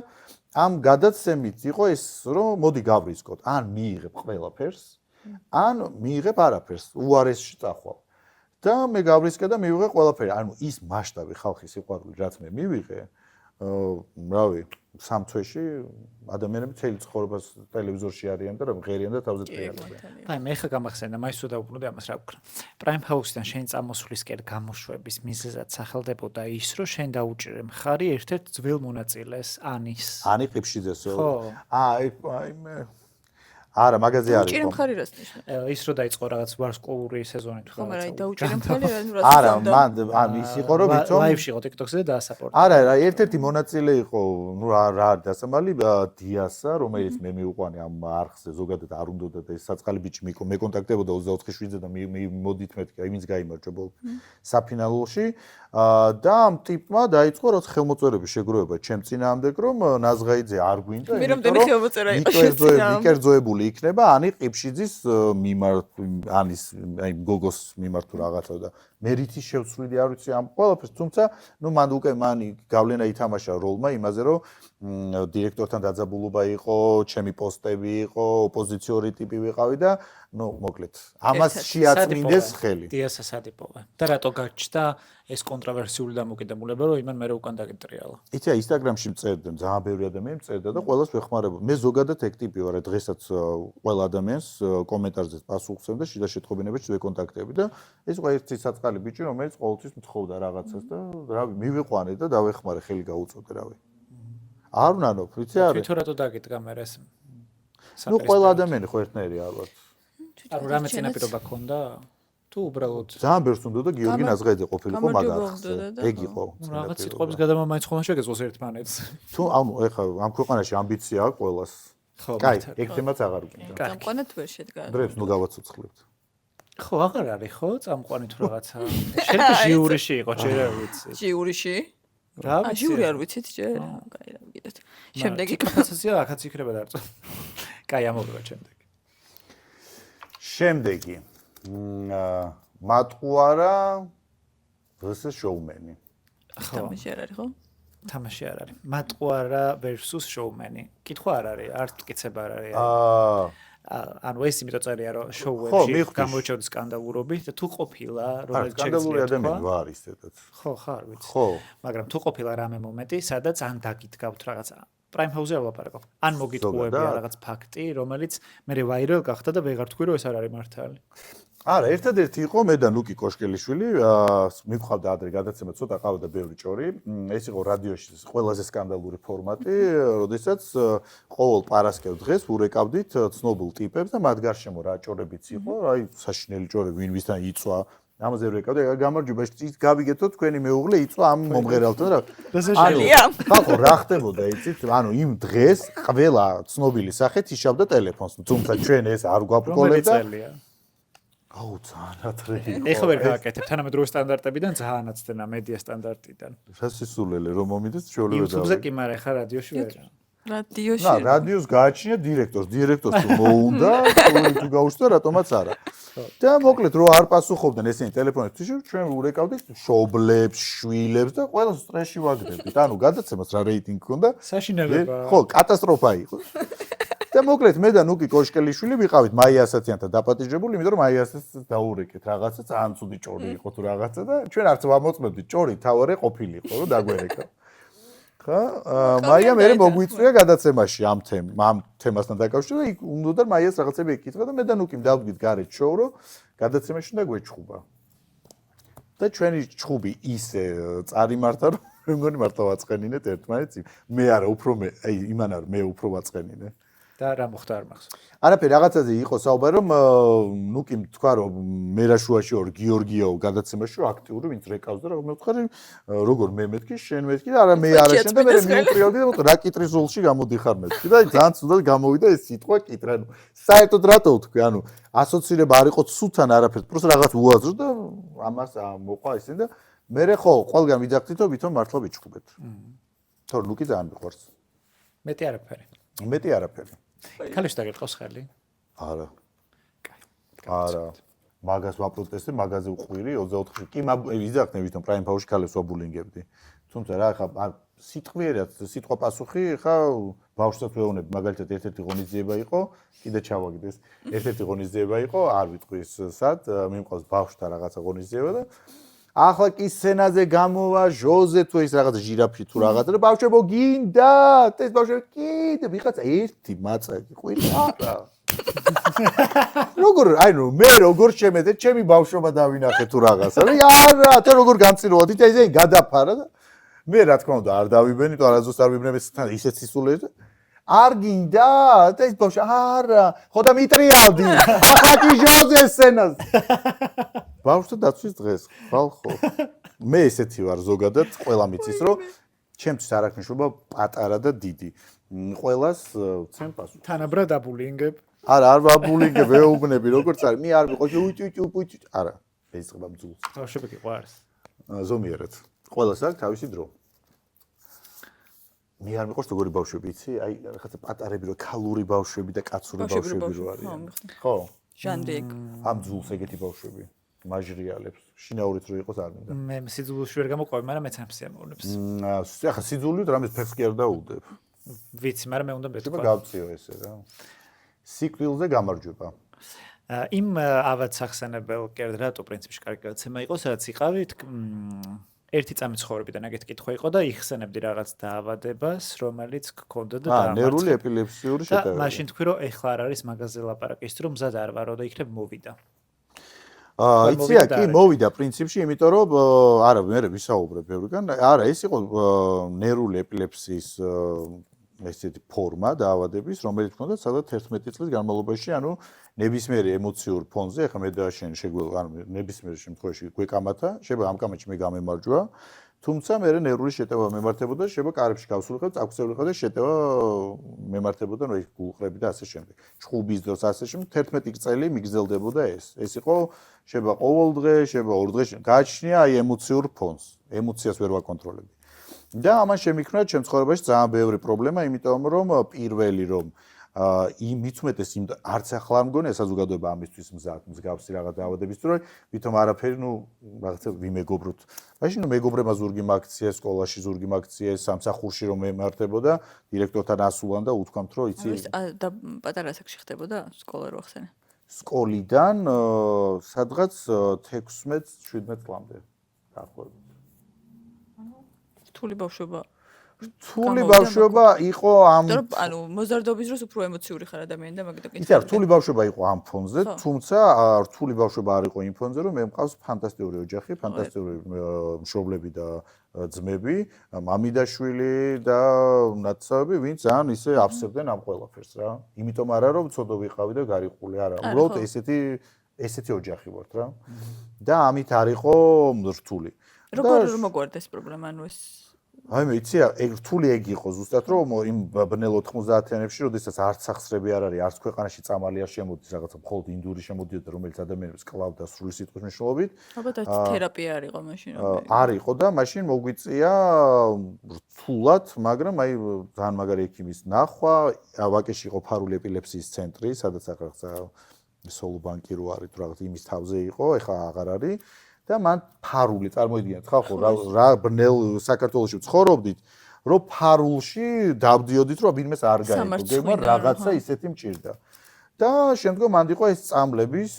ამ გადაცემით იყო ეს, რომ მოდი გავრისკოთ, ან მიიღებ ყველაფერს, ან მიიღებ არაფერს, უარესში წახვალ. და მე გავრისკე და მივიღე ყველაფერი. ანუ ის მასშტაბი ხალხის სიყვარული, რაც მე მივიღე, რავი, 3 თვეში ადამიანები მთელი ცხოვრებას ტელევიზორში არიან და რა ღერიან და თავზე ტრიალებენ. აი მე ხა გამახსენდა, მაინც თუ დაუბრუნდი ამას რა ვქნა. Prime House-დან შენ წამოსვლისკენ გამოშვების მიზეზად სახელდებოდა ის, რომ შენ დაუჭირე მხარი ერთ-ერთ ძველ მონაწილეს, ანის. ანი ყიფშიძესო. ხო. აი მე არა, მაგაზე არის. დაუჭირე მხარი რას ნიშნავს? ის რო დაიწყო რაღაც ვარსკვლავური სეზონი თუ ხო, მაგრამ აი დაუჭირე მხარი რას არა, მან ის იყო რომ ვითომ ლაივში იყო TikTok-ზე და დაასაპორტა. არა, ერთ-ერთი მონაწილე იყო, ნუ რა არის დასამალი, დიასა, რომელიც მე მივუყვანი ამ არხზე, ზოგადად არ უნდოდა და ეს საწყალი ბიჭი მეკონტაქტებოდა 24/7-ზე და მოდით მეთქი, აი ვინც გაიმარჯვება საფინალოში. და ამ ტიპმა დაიწყო რაც ხელმოწერების შეგროვება ჩემ წინააღმდეგ, რომ ნაზღაიძე არ გვინდა, მიკერძოებული იქნება ანი ყიფშიძის მიმართ, ანის აი გოგოს მიმართ თუ რაღაცა და მერითის შევცვლილი არ ვიცი ამ ყველაფერს, თუმცა ნუ მან უკვე მანი გავლენა ითამაშა როლმა იმაზე, რომ დირექტორთან დაძაბულობა იყო, ჩემი პოსტები იყო, ოპოზიციური ტიპი ვიყავი და ნუ მოკლედ ამას შეაწმინდეს ხელი. დიასას ადიპოვა. და რატო გაჩნდა ეს კონტროვერსიული დამოკიდებულება, რომ იმან მე უკან დაგეტრიალა. იცი, Instagram-ში მწერდნენ, ძალიან ბევრი ადამიანი მწერდა და ყველას ვეხმარებოდი. მე ზოგადად ეგ ტიპი ვარ, დღესაც ყველა ადამიანს კომენტარზე პასუხს ვცემ და შიდა შეტყობინებაში ვეკონტაქტები და ეს ყო ერთი საწყალი ბიჭი, რომელიც ყოველთვის მთხოვდა რაღაცას და რავი, მივიყვანე და დავეხმარე, ხელი გაუწოდე, რავი. არ ვნანობ, ვიცი არა. თვითონ რატო დაგიდგა მე ეს? ნუ ყველა ადამიანი ხო ერთნაირი არ ვარ. ანუ რამე წინაპირობა ქონდა? თუ უბრალოდ ძალიან ბევრს უნდა და გიორგი ნაზღაიძე ყოფილიყო მაგარხზე. ეგ იყო. რაღაც სიტყვების გადამა მაინც ხოლმე შეგეძლოს ერთმანეთს. თუ ანუ ეხლა ამ ქვეყანაში ამბიცია აქვს ყველას. ხო, კაი, ეგ თემაც აღარ გვინდა. წამყვანად ვერ შედგა. დროებს ნუ გავაცოცხლებთ. ხო, აღარ არის ხო, წამყვანი თუ რაღაცა. შენ ჟიურიში იყო, ჯერ არ ვიცი. ჟიურიში? რა ვიცი. ჟიური არ ვიცით ჯერ? კაი, რა ვიგეთ. შემდეგი კაფეცია აქაც იქნება დარწო. კაი, ამოვიდა შემდეგი. შემდეგი. მატყუარა vs showmeni. თამაში არ არის ხო? თამაში არ არის. მატყუარა versus showmeni. კითხვა არ არის, არ მტკიცება არ არის. ანუ ეს იმიტომ წერია რომ შოუებში გამოირჩეოდა სკანდალურობით და თუ ყოფილა რომელიც სკანდალური ადამიანი ვარ ისედაც. ხო, ხარ, ვიცი. ხო. მაგრამ თუ ყოფილა რამე მომენტი, სადაც ან დაგიდგავთ რაღაცა. Prime House-ზე ვლაპარაკობ. ან მოგიტყუებია რაღაც ფაქტი, რომელიც მე ვაირალ გახდა და ვეღარ თქვი რომ ეს არ არის მართალი. არა, ერთადერთი იყო მე და ნუკი კოშკელიშვილი, მივყავდა ადრე გადაცემა, ცოტა ყავდა ბევრი ჭორი. ეს იყო რადიოში ყველაზე სკანდალური ფორმატი, როდესაც ყოველ პარასკევ დღეს ურეკავდით ცნობილ ტიპებს და მათ გარშემო რა ჭორებიც იყო, აი საშინელი ჭორები, ვინ ვისთან იწვა. ამაზე ვეკავდი, გამარჯობა, ის გავიგეთო თქვენი მეუღლე იწვა ამ მომღერალთან რა. ხალხო რა ხდებოდა იცით? ანუ იმ დღეს ყველა ცნობილი სახეთ იშავდა ტელეფონს, თუმცა ჩვენ ეს არ გვაბრკოლებდა. აუ ძალიან ათრე იყო. ეხლა ვერ გააკეთებ თანამედროვე სტანდარტებიდან ძალიან აცდენა მედია სტანდარტიდან. რა სისულელე რომ მომიდეს ჩვეულებრივ. YouTube-ზე კი მარა ეხლა რადიოში ვერ. რადიოში. ნა, რადიოს გააჩნია დირექტორს, დირექტორს თუ მოუნდა, თუ გაუშვდა, რატომაც არა. და მოკლედ რო არ პასუხობდნენ ესენი ტელეფონებში, ჩვენ ურეკავდით შობლებს, შვილებს და ყველა სტრესში ვაგდებით. ანუ გადაცემას რა რეიტინგი ჰქონდა? საშინელება. ხო, კატასტროფა იყო. და მოკლედ მე და ნუკი კოშკელიშვილი ვიყავით მაია ასათიანთან დაპატიჟებული, იმიტომ რომ მაია ასას დაურეკეთ რაღაცა, ძალიან ცუდი ჭორი იყო თუ რაღაცა და ჩვენ არც ვამოწმებდით ჭორი, თავარე ყოფილიყო, რომ დაგვერეკა. ხა, მაია მე მოგვიწვია გადაცემაში ამ თემასთან დაკავშირებით და იქ უნდა მაიას რაღაცები ეკითხა და მე და ნუკი დავდგით გარეთ შოუ, რომ გადაცემაში უნდა გვეჩხუბა. და ჩვენი ჩხუბი ისე წარიმართა, რომ მე მგონი მართლა ვაწყენინეთ ერთმანეთს. მე არა, უფრო მე, აი იმან არ მე უფრო ვაწყენინე. და რა მოხდა არ მახსოვს. არაფერი რაღაცაზე იყო საუბარი რომ ნუ კი თქვა რომ მერაშუაში ორ გიორგიაო გადაცემაში რომ აქტიური ვინც რეკავს და მე ვთხარი როგორ მე მეთქი შენ მეთქი და არა მე არა შენ და მე მიუტრიალდი და რა კიტრის ზოლში გამოდიხარ მეთქი და ძალიან ცუდად გამოვიდა ეს სიტყვა კიტრა ანუ საერთოდ რატო ვთქვი ანუ ასოცირება არ იყო ცუთან არაფერს პროს რაღაც უაზრო და ამას მოყვა ისინი და მე ხო ყველგან ვიძახდით რომ ვითომ მართლა ვიჩხუბეთ თორე ნუ კი ძალიან მიყვარს მეტი არაფერი. მეტი არაფერი ქალიშვ დაგეყავს ხელი? არა. არა. მაგას ვაპროტესტე, მაგაზე უყვირი 24-ში. კი ვიზახნე ვითომ პრაიმ ფაუში ქალებს ვაბულინგებდი. თუმცა რა ხა სიტყვიერად სიტყვა პასუხი ხა ბავშვსაც ვეუბნები მაგალითად ერთ-ერთი ღონისძიება იყო, კიდე ჩავაგდეს. ერთ-ერთი ღონისძიება იყო, არ ვიტყვი სად, მიმყავს ბავშვთა რაღაცა ღონისძიება და ახლა კი სცენაზე გამოვა ჟოზე თუ ის რაღაც ჟირაფი თუ რაღაცა და ბავშვებო გინდათ ეს ბავშვები კიდე ვიღაცა ერთი მაწაკი ყვირი არა როგორ აი ნუ მე როგორ შემედე ჩემი ბავშვობა დავინახე თუ რაღაცა არა თან როგორ გამწიროდი და ისე გადაფარა და მე რა თქმა უნდა არ დავიბენი თუ არაზუსტ არ ვიბნები ისეთ სისულელს და არ გინდა და ეს ბავშვი არა ხო და მიტრიალდი ახლა კი ჟოზე სცენაზე ბავშვთა დაცვის დღეს ხალხო მე ესეთი ვარ ზოგადად ყველა მიცის რომ ჩემთვის არ აქვს მნიშვნელობა პატარა და დიდი ყველას ვცემ პასუხი თანაბრად აბულინგებ არა არ ვაბულინგებ ვეუბნები როგორც არის მე არ ვიყო უჭუჭუჭუჭ არა ეს ხება მძულს ბავშვები კი ყვარს ზომიერად ყველას აქვს თავისი დრო მე არ მიყვარს როგორი ბავშვები იცი აი რაღაცა პატარები რო ქალური ბავშვები და კაცური ბავშვები რო არიან ხო ჟანრი ეგ ამ ძულს ეგეთი ბავშვები მაჟრიალებს შინაურით რო იყოს არ მინდა მე სიძულვილში ვერ გამოყვავი მაგრამ მეც ამ სიამოვნებს ახლა სიძულვით რამეს ფეხს კი არ დაუდებ ვიცი მაგრამ მე უნდა მეთქვა გავწიო ესე რა სიკვდილზე გამარჯვება იმ ავად სახსენებელ კერძ რატო პრინციპში კარგი გადაცემა იყო სადაც იყავით ერთი წამი ცხოვრებიდან ეგეთ კითხვა იყო და იხსენებდი რაღაც დაავადებას რომელიც გქონდა და ნერვული ეპილეფსიური შეტევა და მაშინ თქვი რომ ეხლა არ არის მაგაზე ლაპარაკი ის რომ მზად არ ვარო და იქნებ მოვიდა იცია კი მოვიდა პრინციპში იმიტომ რომ არა მე ვისაუბრებ ბევრგან არა ეს იყო ნერვული ეპილეფსიის ესეთი ფორმა დაავადების რომელიც ჰქონდა სადაც 11 წლის განმავლობაში ანუ ნებისმიერი ემოციურ ფონზე ახლა მე და შენ შეგვიძლია ანუ ნებისმიერ შემთხვევაში გვეკამათა შეიძლება ამ კამათში მე გამემარჯვა თუმცა მე ნერვული შეტევა მემართებოდა შეიძლება კარებში გავსულიყო წაგვწევლიყო და შეტევა მემართებოდა ნუ ეს გულყრები და ასე შემდეგ ჩხუბის დროს ასე შემდეგ 11 წელი მიგრძელდებოდა ეს იყო შეიძლება ყოველდღე შეიძლება ორ დღეში გააჩნია აი ემოციურ ფონს ემოციას ვერ ვაკონტროლები და ამან შემიქმნა ჩემ ცხოვრებაში ძალიან ბევრი პრობლემა იმიტომ რომ პირველი რომ იმ მithumetes იმ არც ახლა არ მგონია საზოგადოება ამისთვის მსგავსი რაღაც დაავადების თუ რომ ვითომ არაფერი ნუ რაღაცა ვიმეგობროთ მაშინ ნუ მეგობრებმა ზურგი მაქცია სკოლაში ზურგი მაქცია სამსახურში რომ მემართებოდა დირექტორთან ასულან და უთქვამთ რომ იცი და პატარა ასაკში ხდებოდა სკოლა რო ახსენე სკოლიდან სადღაც 16-17 წლამდე დაახლოებით რთული ბავშვობა რთული ბავშვობა იყო ამ ანუ მოზარდობის დროს უფრო ემოციური ხარ ადამიანი და მაგით აკეთებ. იცი რთული ბავშვობა იყო ამ ფონზე, თუმცა რთული ბავშვობა არ იყო იმ ფონზე, რომ მე მყავს ფანტასტიკური ოჯახი, ფანტასტიკური მშობლები და ძმები, მამიდაშვილი და ნაცავები, ვინც ძალიან ისე აფსებდნენ ამ ყველაფერს რა. იმიტომ არა რომ ცოდო ვიყავი და გარიყული არა, უბრალოდ ესეთი ოჯახი ვართ რა. და ამით არ იყო რთული. როგორ მოგვარდა ეს პრობლემა ანუ ეს აი მე იცი ეგ რთული ეგ იყო ზუსტად რომ იმ ბნელ 90-იანებში როდესაც არც სახსრები არ არის არც ქვეყანაში წამალი არ შემოდის რაღაცა მხოლოდ ინდური შემოდიოდა რომელიც ადამიანებს კლავდა სრული სიტყვის მნიშვნელობით ალბათ თერაპია არ იყო მაშინ არ იყო და მაშინ მოგვიწია რთულად მაგრამ აი ძალიან მაგარი ექიმის ნახვა ვაკეში იყო ფარული ეპილეფსიის ცენტრი სადაც რაღაცა სოლუბანკი რო არის თუ რაღაც იმის თავზე იყო ეხლა აღარ არის და მან ფარული წარმოიდგინეთ ხალხო რა ბნელ საქართველოში ცხოვრობდით რომ ფარულში დავდიოდით რომ ვინმეს არ გაიგებდა რაღაცა ისეთი მჭირდა და შემდგომ მან იყო ეს წამლების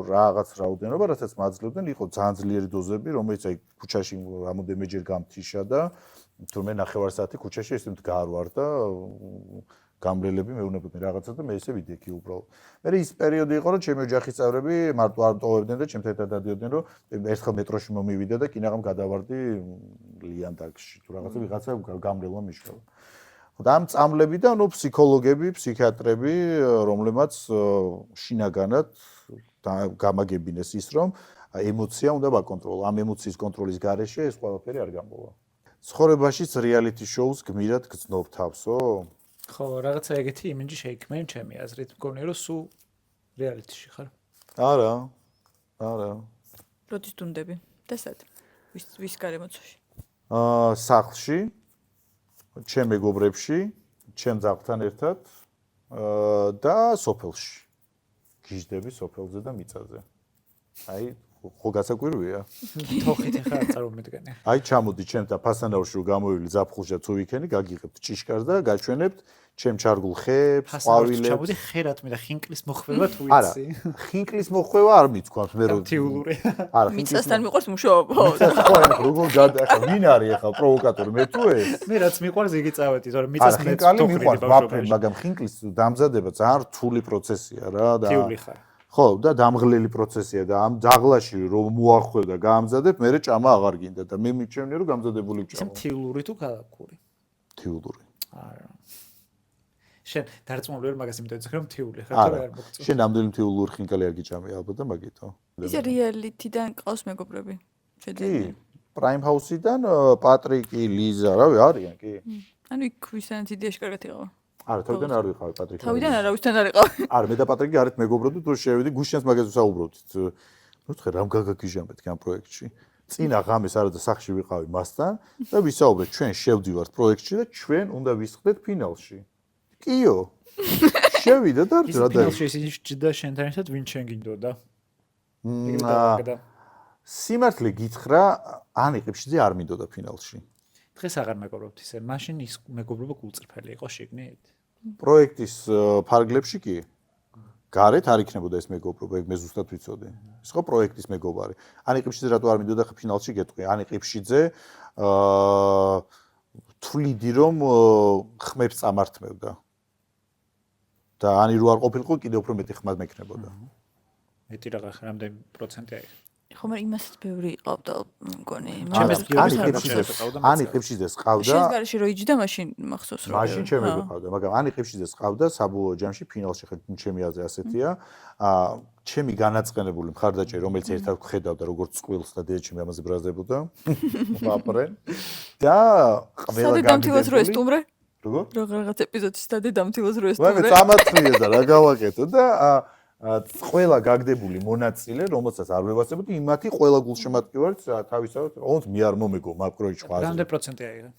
რაღაც რაოდენობა რასაც მაძლევდნენ იყო ძალიან ძლიერი დოზები რომელიც აი ქუჩაში რამოდენმეჯერ გამთიშა და თურმე ნახევარ საათი ქუჩაში ესე მდგარ და გამრელები მეუბნებოდნენ რაღაცა და მე ესე ვიდექი უბრალოდ. მე ის პერიოდი იყო რომ ჩემი ოჯახის წევრები მარტო არ ტოვებდნენ და ჩემთან ერთად დადიოდნენ რომ ერთხელ მეტროში მომივიდა და კინაღამ გადავარდი ლიანდაგში თუ რაღაცა ვიღაცა გამრელვა მიშკალა. და ამ წამლებიდან ფსიქოლოგები, ფსიქიატრები, რომლებმაც შინაგანად გამაგებინეს ის, რომ ემოცია უნდა ბაკონტროლო. ამ ემოციის კონტროლის გარეშე ეს ყველაფერი არ გამოვა. ცხოვრებაშიც რეალიტი შოუს გმირად გრძნობ თავსო? ხო, რაღაცა ეგეთი იმიჯი შეიქმენ ჩემი აზრით. მგონია რომ სულ რეალიტიში ხარ. არა. როდის დუნდები? და სად? ვის გარემოცვაში? სახლში, ჩემ მეგობრებში, ჩემ ძაღლთან ერთად და სოფელში. გიждები სოფელზე და მიწაზე. აი, ხო გასაკვირვია? თოხით ხარ არ წარმომედგენია. აი, ჩამოდი ჩემთან ფასანაურში რომ გამოვილი ზაფხულში თუ ვიქენი, გაგიღებთ ჭიშკარს და გაჩვენებთ ჩემ ჩარგულ ხეებს, ყვავილებს. ჩამოდი ხერად მე და ხინკლის მოხვევა თუ არა, იცი. ხინკლის მოხვევა არ მithქვამთ მე რომ თიულური. არა, მიწასთან მიყვარს მუშაობა. ხო, როგორ გადაახა, ვინ არის ახლა პროვოკატორი, მე თუ ეს? მე რაც მიყვარს იგი წავედი, თორემ მიწას მე ხინკალი მიყვარს ვაფრენ, მაგრამ ხინკლის დამზადება ძალიან რთული პროცესია რა და თიული ხარ. ხო, და დამღლელი პროცესია და ამ ძაღლაში რომ მოახვევ და გაამზადებ, მე ჭამა აღარ გინდა და მე მიჩვენე რომ გამზადებული ისე ჭამა. თიულური თუ ქალაქური? თიულური. არა. შენ დარწმუნებული ვარ მაგას იმიტომ ვცხრა რომ თიული ხარ არა, თუ არ მოგწონს. შენ ამდენი თიულური ხინკალი არ გიჭამე ალბათ და მაგითო. ისე რეალიტიდან ყავს მეგობრები. კი, პრაიმ ჰაუსიდან პატრიკი, ლიზა, რავი, არიან კი. ანუ იქ ვისთანაც იდეაში კარგად იყავა. არა, თავიდან არ ვიყავი პატრიკი. თავიდან არავისთან არ იყავ. არა, მე და პატრიკი არით მეგობრობდით, თუ შევიდი, გუშინაც მაგაზე ვსაუბრობდით. ნუთხე რამ გაგაგიჟამეთ ამ პროექტში. წინა ღამეს არა და სახლში ვიყავი მასთან და ვისაუბრეთ, ჩვენ შევდივართ პროექტში და ჩვენ უნდა ვისხდეთ ფინალში. კიო. შევიდა და რა და ფინალში ისინი ჯდა შენთან ერთად ვინ შენ გინდოდა? სიმართლე გითხრა, ანი ყიფშიძე არ მინდოდა ფინალში. დღეს აღარ მეგობრობთ ისე. მაშინ ის მეგობრობა გულწრფელი იყო შიგნით. პროექტის ფარგლებში კი გარეთ არ იქნებოდა ეს მეგობრობა, ეგ მე ზუსტად ვიცოდი. ის ხო პროექტის მეგობარი. ანი ყიფშიძე რატო არ მინდოდა ფინალში გეტყვი? ანი ყიფშიძე თვლიდი რომ ხმებს წამართმევდა. და ანი რო არ ყოფილიყო, კიდევ უფრო მეტი ხმა მექნებოდა. მეტი რაღაც რამდენი პროცენტი არის? ხო, მაგრამ იმასაც ბევრი იყავდა, მგონი. ანი ყიფშიძეს ყავდა. შენს გარეშე რო იჯდა, მაშინ მახსოვს რომ. მაშინ ჩემი ყავდა, მაგრამ ანი ყიფშიძეს ყავდა საბოლოო ჯამში ფინალში ხეთ ჩემი აზრი ასეთია. ჩემი განაწყენებული მხარდაჭერი, რომელიც ერთად ხედავდა როგორც წყვილს და დედაჩემი ამაზე ბრაზდებოდა. ვაპრენ. და ყველა გამთილოს რო ესტუმრე? როგორ? რაღაც ეპიზოდში სტადე დამთილოს რო ესტუმრე. მე წამათხრია და რა გავაკეთო და ყველა გაგდებული მონაწილე, რომელსაც არ ვევასებოდი, იმათი ყველა გულშემატკივარით თავისთავად, ოღონდ მე არ მომეგო მაპროექტში ხვაზე. რამდენი პროცენტი აიღე?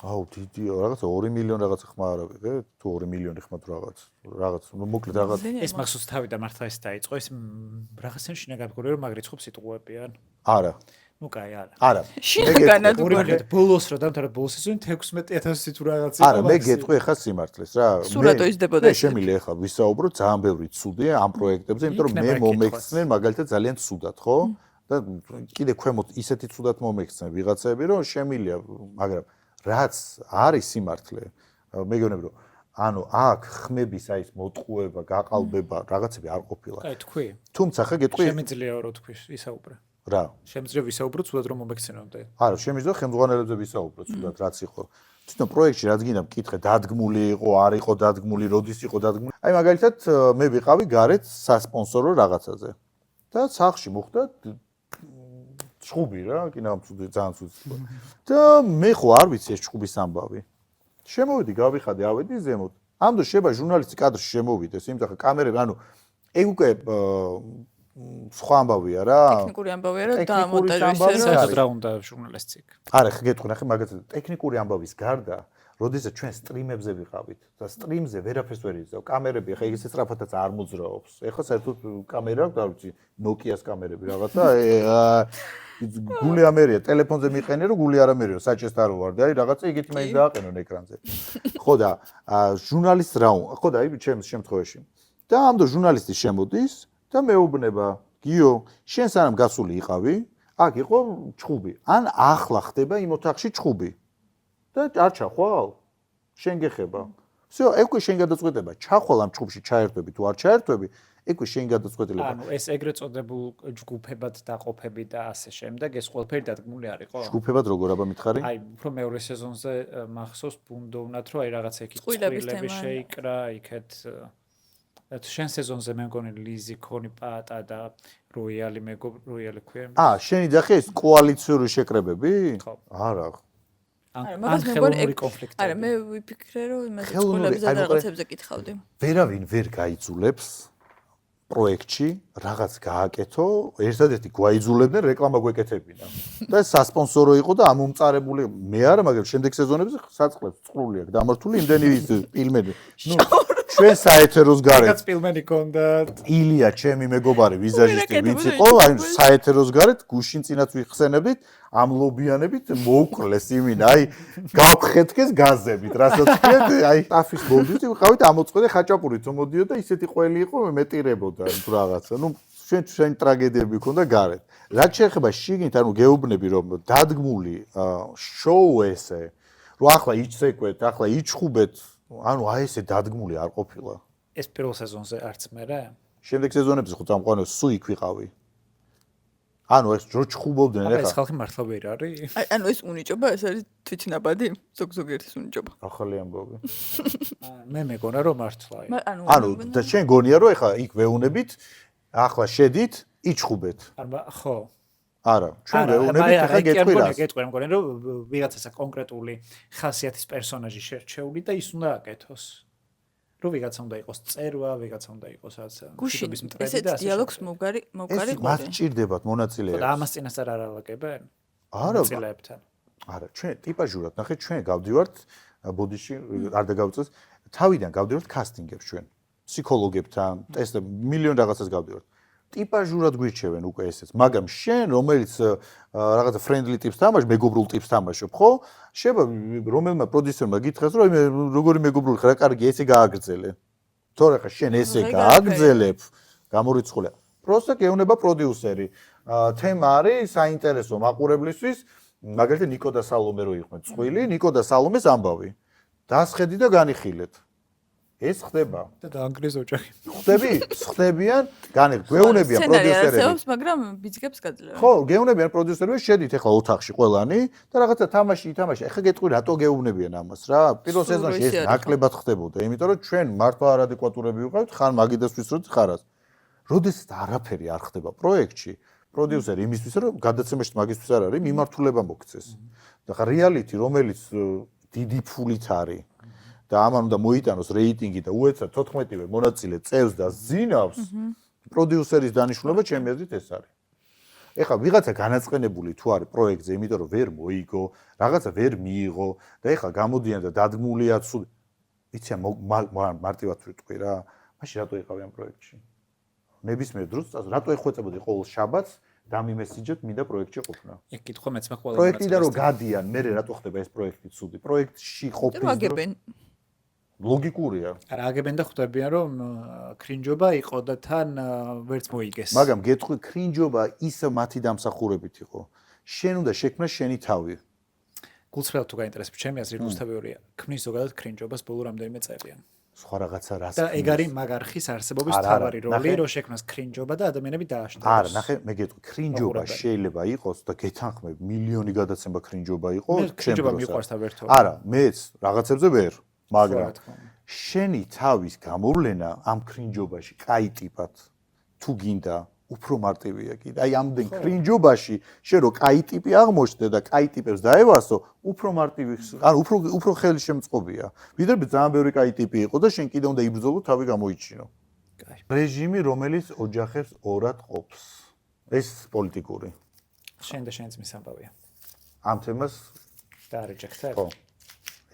აუ, დიდი, რაღაცა 2 მილიონი რაღაცა ხმა არ ავიღე, თუ 2 მილიონი ხმა თუ რაღაც, მოკლედ რაღაც. ეს მახსოვს თავიდან მართლა ეს დაიწყო, ეს რაღაცენ შინაგან გქონდა რომ მაგ რიცხვებს იტყუებიან. არა. ნუ კაი, არა. არა. შინაგანად უბრალოდ ბოლოს რა დამთავრდა ბოლოს სეზონი 16000 თუ რაღაც იყო. არა, მე გეტყვი ახლა სიმართლეს რა. სულ რატო იზრდებოდა ეს? შემიძლია ახლა ვისაუბრო ძალიან ბევრი ცუდია ამ პროექტებზე, იმიტომ რომ მე მომექცნენ მაგალითად ძალიან ცუდად, ხო? და კიდე ქვემოთ ისეთი ცუდად მომექცნენ ვიღაცები, რომ შემიძლია, მაგრამ რაც არის სიმართლე, მეგონებ რომ ანუ აქ ხმების აი ეს მოტყუება, გაყალბება, რაღაცები არ ყოფილა. კაი, თქვი. თუმცა ხა გეტყვი შემიძლია რო თქვი, ისაუბრე. რა? შემიძლია ვისაუბრო ცუდად რომ მომექცენამდე. არა, შემიძლია ხელმძღვანელებზე ვისაუბრო ცუდად, რაც იყო. თვითონ პროექტში რაც გინდა მკითხე, დადგმული იყო, არ იყო დადგმული, როდის იყო დადგმული. აი მაგალითად მე ვიყავი გარეთ სასპონსორო რაღაცაზე. და სახში მოხდა ჩხუბი რა, კინოამცუდი ძალიან ცუდი. და მე ხო არ ვიცი ეს ჩხუბის ამბავი. შემოვიდი, გავიხადე, ავედი ზემოთ. ამ დროს შეება ჟურნალისტი კადრში შემოვიდეს, იმიტომ რომ კამერები, ანუ ეგ უკვე სხვა ამბავია რა. ტექნიკური ამბავია რა და მონტაჟი ისე საერთოდ რა უნდა ჟურნალისტი იქ. არა, ხე გეტყვი, ნახე მაგაზე ტექნიკური ამბავის გარდა, როდესაც ჩვენ სტრიმებზე ვიყავით და სტრიმზე ვერაფერს ვერ იზრდავ. კამერები ხე ისე სწრაფადაც არ მოძრაობს. ეხლა საერთოდ კამერა აქვს, არ ვიცი, Nokia-ს კამერები რაღაცა, გული ამერია, ტელეფონზე მიყენე რომ გული არ ამერიო, საჭესთ არ ვარ და აი რაღაცა იგივე მაინც დააყენონ ეკრანზე. ხო და ჟურნალისტ რა, ხო და აი ჩემს შემთხვევაში. და ამ დრო ჟურნალისტი შემოდის და მეუბნება, გიო, შენ სანამ გასული იყავი, აქ იყო ჩხუბი. ან ახლა ხდება იმ ოთახში ჩხუბი. და არ ჩახვალ? შენ გეხება. всё, ეგ უკვე შენ გადაწყვეტება, ჩახვალ ამ ჩხუბში ჩაერთვები თუ არ ჩაერთვები, ეკვი შენი გადაწყვეტილება. ანუ ეს ეგრეთ წოდებულ ჯგუფებად დაყოფები და ასე შემდეგ, ეს ყველაფერი დადგმული არ იყო? ჯგუფებად როგორ აბა მითხარი? აი, უფრო მეორე სეზონზე მახსოვს ბუნდოვნად, რომ აი რაღაცა იქით წყვილების წყვილები თემა. შეიკრა, იქეთ შენ სეზონზე მე მგონი ლიზი ქონი პატა და როიალი როიალი ქვია. შენი ძახი ეს კოალიციური შეკრებები? ხო. არა. ან ხელოვნური კონფლიქტები. არა, მე ვიფიქრე, რომ იმაზე ხელოვნური, წყვილებზე და რაღაცებზე კითხავდი. ვერავინ ვერ გაიძულებს პროექტში რაღაც გააკეთო, ერთადერთი გვაიძულებდნენ რეკლამა გვეკეთებინა. და ეს სასპონსორო იყო და ამომწარებული მე არა, მაგრამ შემდეგ სეზონებში საწყლებს წყლული აქვს დამართული იმდენი ფილმები. ნუ ჩვენ საეთეროს გარეთ რაც ფილმები კონდათ. ილია, ჩემი მეგობარი, ვიზაჟისტი, ვინც იყო, აი საეთეროს გარეთ გუშინ წინაც ვიხსენებდით, ამლობიანებით მოუკლეს იმინა, აი გავხეთქეს გაზებით, რასაც ქვია, აი ტაფის ბოლდით ვიყავით ამოწყვეტე ხაჭაპური თუ მოდიოდა, ისეთი ყველი იყო, მეტირებოდა თუ რაღაცა. ნუ ჩვენ ტრაგედიები ქონდა გარეთ. რაც შეეხება შიგნით, ანუ გეუბნები რომ დადგმული შოუ ესე, რომ ახლა იცეკვეთ, ახლა იჩხუბეთ, ანუ აი ესე დადგმული არ ყოფილა. ეს პირველ სეზონზე არც მერე? შემდეგ სეზონებში ხო წამყვანოს სუ იქ ვიყავი. ანუ ეს ჯოჩხუბობდნენ აბა ეს ახლა. ხალხი მართლა ვერ არის? ანუ ეს უნიჭობა, ეს არის თვითნაბადი, ზოგიერთის უნიჭობა. ახალი ამბავი. მე მეგონა რომ მართლა. ანუ და შენ გონია რომ ახლა იქ ვეუნებით, ახლა შედით, იჩხუბეთ. ხო. არა, ჩვენ ვეუნებით, ახლა გეტყვი რას. გეტყვი მგონი რომ ვიღაცასა კონკრეტული ხასიათის პერსონაჟი შერჩეული და ის უნდა აკეთოს. რომ ვიღაცა უნდა იყოს წერვა, ვიღაცა უნდა იყოს გუშინ ესეთ დიალოგს მოგარი ეს მათ ჭირდებათ მონაწილეებს. და ამას წინასწარ არ ალაგებენ? არა, მონაწილეებთან. არა, ჩვენ ტიპაჟურად, ნახე, ჩვენ გავდივართ ბოდიში, არ დაგავწეს, თავიდან გავდივართ კასტინგებს ჩვენ. ფსიქოლოგებთან, ტესტებ, მილიონ რაღაცას გავდივართ. ტიპაჟურად გვირჩევენ უკვე ესეც, მაგრამ შენ რომელიც რაღაცა ფრენდლი ტიპს თამაშ, მეგობრულ ტიპს თამაშობ, ხო? შეება რომელმა პროდიუსერმა გითხრას, რომ როგორი მეგობრული ხარ, რა კარგი, ესე გააგრძელე. თორე ხა შენ ესე გააგრძელებ, გამორიცხულია. პროსტა გეუნება პროდიუსერი. თემა არის საინტერესო მაყურებლისთვის, მაგალითად ნიკო და სალომე რო იყვნენ წყვილი, ნიკო და სალომეს ამბავი. დასხედი და განიხილეთ. ეს ხდება. და დაანგრიეს ოჯახი. ხდებიან, გვეუნებიან პროდიუსერები. სცენარს მაგრამ ბიძგებს გაძლევენ. ხო, გეუნებიან პროდიუსერები, შედით ახლა ოთახში ყველანი და რაღაცა თამაში ითამაშა. ახლა გეტყვი რატო გეუნებიან ამას რა? პირველ სეზონში ეს ნაკლებად ხდებოდა, იმიტომ რომ ჩვენ მართლა არადეკვატურები ვიყავით, ხან მაგიდასთვის რო ხარას. როდესაც არაფერი არ ხდება პროექტში, პროდიუსერი იმისთვის რომ გადაცემაში მაგისთვის არ არის, მიმართულება მოგცეს. და ხა რეალიტი, რომელიც დიდი ფულით არის და ამან უნდა მოიტანოს რეიტინგი და უეცად 14-ვე მონაწილე წევს და ზინავს, პროდიუსერის დანიშნულება ჩემი აზრით ეს არის. ეხლა ვიღაცა განაწყენებული თუ არის პროექტზე, იმიტომ რომ ვერ მოიგო, რაღაცა ვერ მიიღო და ეხლა გამოდიან და დადგმულია ცუდი. იცი მარტივად ვიტყვი რა, მაშინ რატო იყავი ამ პროექტში? ნებისმიერ დროს რატო ეხვეწებოდი ყოველ შაბათს დამიმესიჯეთ მინდა პროექტში ყოფნა. ეგ კითხვა მეც მე ყველა პროექტიდან რომ გადიან, მე რატო ხდება ეს პროექტი ცუდი? პროექტში ყოფნის აგებენ. ლოგიკურია. არა, აგებენ და ხვდებიან რომ კრინჯობა იყო და თან ვერც მოიგეს. მაგრამ გეტყვი, კრინჯობა ისე მათი დამსახურებით იყო. შენ უნდა შექმნას შენი თავი. გულწრფელად თუ გაინტერესებს, ჩემი აზრით გულწრფელია. ქმნის ზოგადად კრინჯობას ბოლო რამდენიმე წელია. სხვა რაღაცა რას და ეგ არის მაგარხის არსებობის თავარი როლი, რომ შექმნას კრინჯობა და ადამიანები დააშტოს. არა, ნახე, მე გეტყვი, კრინჯობა შეიძლება იყოს და გეთანხმებ, მილიონი გადაცემა კრინჯობა იყო, კრინჯობა მიყვარს და ვერთო. არა, მეც რაღაცებზე ვერ, მაგრამ შენი თავის გამოვლენა ამ კრინჯობაში კაი ტიპად თუ გინდა უფრო მარტივია კიდე. აი ამდენ კრინჯობაში შენ რო კაი ტიპი აღმოჩნდე და კაი ტიპებს დაევასო, უფრო მარტივი, ანუ უფრო ხელშემწყობია. ვიდრე ძალიან ბევრი კაი ტიპი იყო და შენ კიდე უნდა იბრძოლო თავი გამოიჩინო. კაი. რეჟიმი, რომელიც ოჯახებს ორად ყოფს. ეს პოლიტიკური. შენ და შენიც მის ამბავია. ამ თემას და რეჯექტებ. ხო.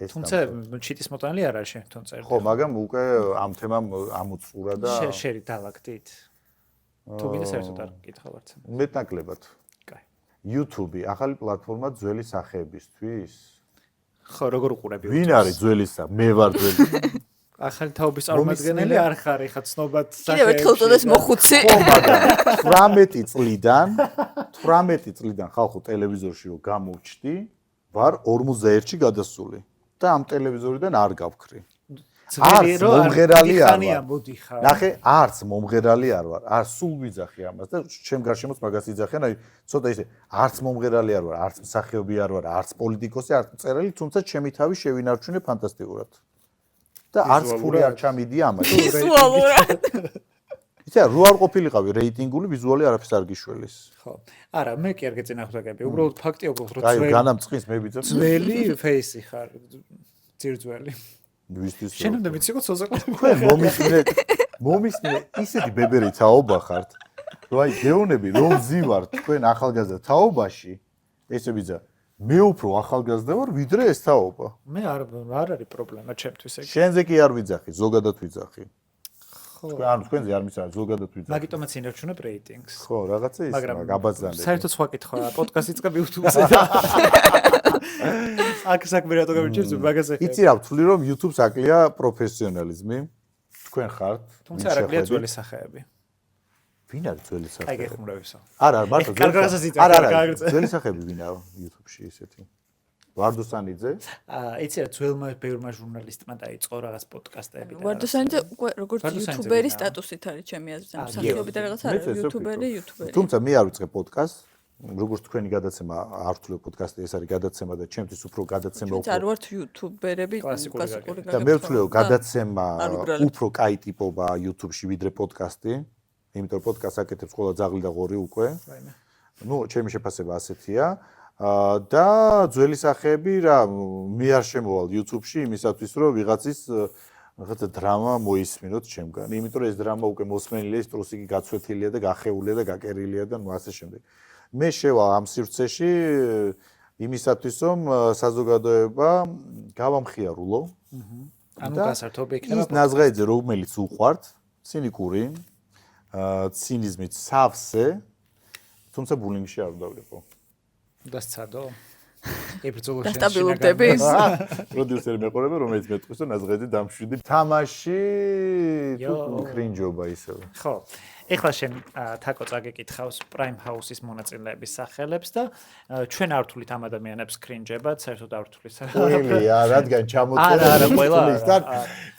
თუმცა ჩიტის მოტანილი არ არის შენ თვითონ წერდი. ხო, მაგრამ უკვე ამ თემამ ამოწურა და შერი დალაგდით. თუ გინდა საერთოდ არ გითხავართ. მეტნაკლებად. კაი. YouTube ახალი პლატფორმა ძველი სახეებისთვის. ხო, როგორ უყურები? ვინ არის ძველისა? მე ვარ ძველი. ახალი თაობის წარმომადგენელი არ ხარ, ეხა ცნობად კიდევ ერთხელ წოდეს მოხუცი. ხო, მაგრამ 18 წლიდან ხალხო ტელევიზორში რო გამოვჩდი, ვარ 41-ში გადასული და ამ ტელევიზორიდან არ გავქრი. ძველი რომ მომღერალი არ ხანია ვარ. მოდიხარ. ნახე, არც მომღერალი არ ვარ. არ სულ ვიძახი ამას და ჩემ გარშემოც მაგას იძახიან, აი ცოტა ისე არც მომღერალი არ ვარ, არც მსახიობი არ ვარ, არც პოლიტიკოსი, არც მწერალი, თუმცა ჩემი თავი შევინარჩუნე ფანტასტიკურად. და არც ფული არ ჩამიდია ამაში. ვიზუალურად. იცი რა არ ყოფილიყავი რეიტინგული ვიზუალი არაფერს არ გიშველის. ხო. არა, მე კი არ გეწინააღმდეგები. უბრალოდ ფაქტია უბრალოდ რომ აი, განამწყინს მე ვიძახი. ძველი ფეისი ხარ. ძირძველი. ვისთვის შენ უნდა ვიციყო ცოცხალი. თქვენ მომისმინე ისეთი ბებერი თაობა ხართ რომ აი გეუნები რომ ზივარ თქვენ ახალგაზრდა თაობაში ესე ვიძა მე უფრო ახალგაზრდა ვარ ვიდრე ეს თაობა მე არ არის პრობლემა ჩემთვის ეგ. შენზე კი არ ვიძახი ზოგადად ვიძახი თქვენ ანუ თქვენზე არ მისაუბრე ზოგადად ვიძახი მაგიტომაც ინერჩუნებ რეიტინგს. ხო რაღაცა ის გაბაზანე საერთოდ სხვა კითხვა პოდკასტი იწყებ YouTube-ზე და აქ საქმე რატო გამიჩერს მაგაზე ხარ. იცი რა ვთვლი რომ YouTube-ს აკლია პროფესიონალიზმი თქვენ ხართ თუმცა არ აკლია ძველი სახეები. ვინ არის ძველი აი სახეები გეხმრებისა. არა მართლა კარგაზას ძველი სახეები ვინაა YouTube-ში ისეთი ვარდოსანიძე იცი რა ძველმა ბევრმა ჟურნალისტმა დაიწყო რაღაც პოდკასტები და ვარდოსანიძე უკვე როგორც იუთუბერის სტატუსით არის ჩემი აზრით, ამ მსახიობი და რაღაცა არის იუთუბერი. თუმცა მე არ ვიწყებ პოდკასტს როგორც თქვენი გადაცემა არ ვთვლი პოდკასტი ეს არის გადაცემა და ჩემთვის უფრო გადაცემა უფრო არ ვართ იუთუბერები კლასიკური და მე ვთვლი რომ გადაცემა უფრო კაი ტიპობა YouTube-ში ვიდრე პოდკასტი იმიტომ რომ პოდკასტს აკეთებს ყველა ძაღლი და ღორი უკვე ნუ ჩემი შეფასება ასეთია და ძველი სახეები რა მე არ შემოვალ YouTube-ში იმისათვის რომ ვიღაცის რაღაცა დრამა მოისმინოთ ჩემგან იმიტომ რომ ეს დრამა უკვე მოსმენილია ის დროს იგი გაცვეთილია და გახეულია და გაკერილია და ნუ ასე შემდეგ მე შევალ ამ სივრცეში იმისათვის რომ საზოგადოება გავამხიარულო ანუ გასართობი იქნება ის ნაზღაიძე რომელიც უყვართ ცინიკური ცინიზმით სავსე თუმცა ბულინგში არ უნდა ვიყო დასცადო ებრძოლო შენ სტაბილურდები პროდიუსერი მეყურება რომელიც მეტყვის რომ ნაზღაიძე დამშვიდი თამაში თუ კრინჯობა ისევე ხო ეხლა შენ თაკო წაგეკითხავს Prime House-ის მონაწილეების სახელებს და ჩვენ არ ვთვლით ამ ადამიანებს კრინჯებად, საერთოდ არ ვთვლით. ყველია, რადგან ჩამოწერა. არა, ყველა.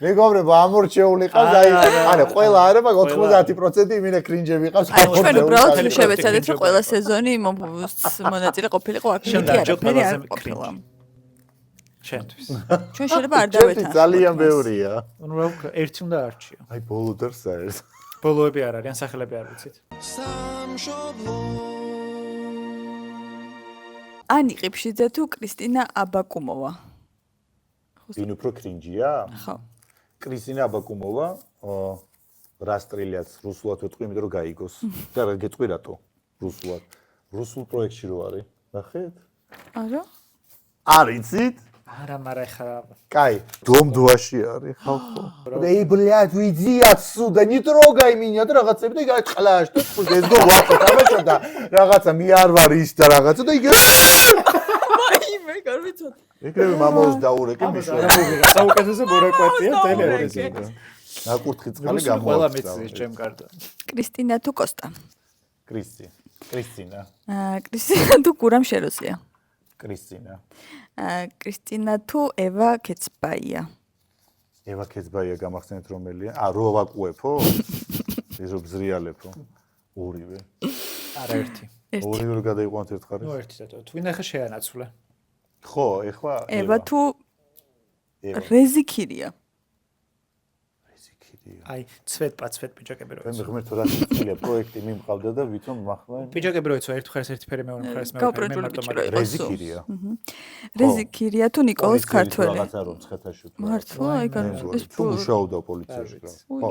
მეგობრებო, ამორჩეული ყავს, არა, ყველა არა, მაგ 90% იმინე კრინჯები ყავს. ჩვენ უბრალოდ შევეცადეთ, რომ ყველა სეზონი მონაწილე ყოფილიყო აქ მეტი არაფერი არ ყოფილა. ჩვენთვის. ჩვენ შეიძლება არ დავეთანხმოთ. ძალიან ბევრია. ნუ რა ვქნა, ერთი უნდა არჩიო. აი ბოლოდერს არის. ბოლოები არ არიან, სახელები არ ვიცით. ანი ყიფშიძე თუ კრისტინა აბაკუმოვა? ვინ უფრო კრინჯია? ხო. კრისტინა აბაკუმოვა რა სტრილიაც რუსულად ვეთქვი, იმიტომ რომ გაიგოს. და რა გეტყვი რატო? რუსულად. რუსულ პროექტში რო არის. ნახეთ? არა? არ იცით? არა, მაგრამ ეხლა кай, დომდვაში არის ხალხო. Эй, блядь, уйди отсюда, не трогай меня, და რაღაცები და გაწყლაშ და ეს გო ვაფო თამაშო და რაღაცა მე არ ვარ ის და რაღაცა და იგი მაიმე გარვიცოთ. ეგრევე მამაოს დაურეკე მიშო. საუკეთესო მორაკვატია ტელევიზორზე. ნაკურთხი წყალი გამოაქვს. ყველა მეცის ჩემ კარდა. კრისტინა თუ კოსტა? კრისტინა. კრისტინა თუ გურამ შეროსია? კრისტინა. კრისტინა თუ ევა კეცბაია? ევა კეცბაია გამახსენეთ რომელია? რო ვაკუეფო? ეს რო ბზრიალებო. ორივე. არა ერთი. ორივე რო გადაიყვანოთ ერთ ხარეს. ნუ ერთი და თუ ვინ ახლა შეანაცვლე? ხო, ეხლა ევა თუ რეზიქირია? აი, ცვეთ პიჯაკები რო. მე ღმერთო რა ცილია პროექტი მიმყავდა და ვითომ მახლა. პიჯაკები რო იცვა, ერთ ხარეს ერთი ფერი მეორე ხარეს მეორე ფერი მარტო მაგ რეზიქირია. რეზიქირია თუ ნიკოლოზ ქართველი? რაღაცა რომ ცხეთაში თუ. მართლა, აი ეს თუ მუშაობდა პოლიციაში რა. ხო.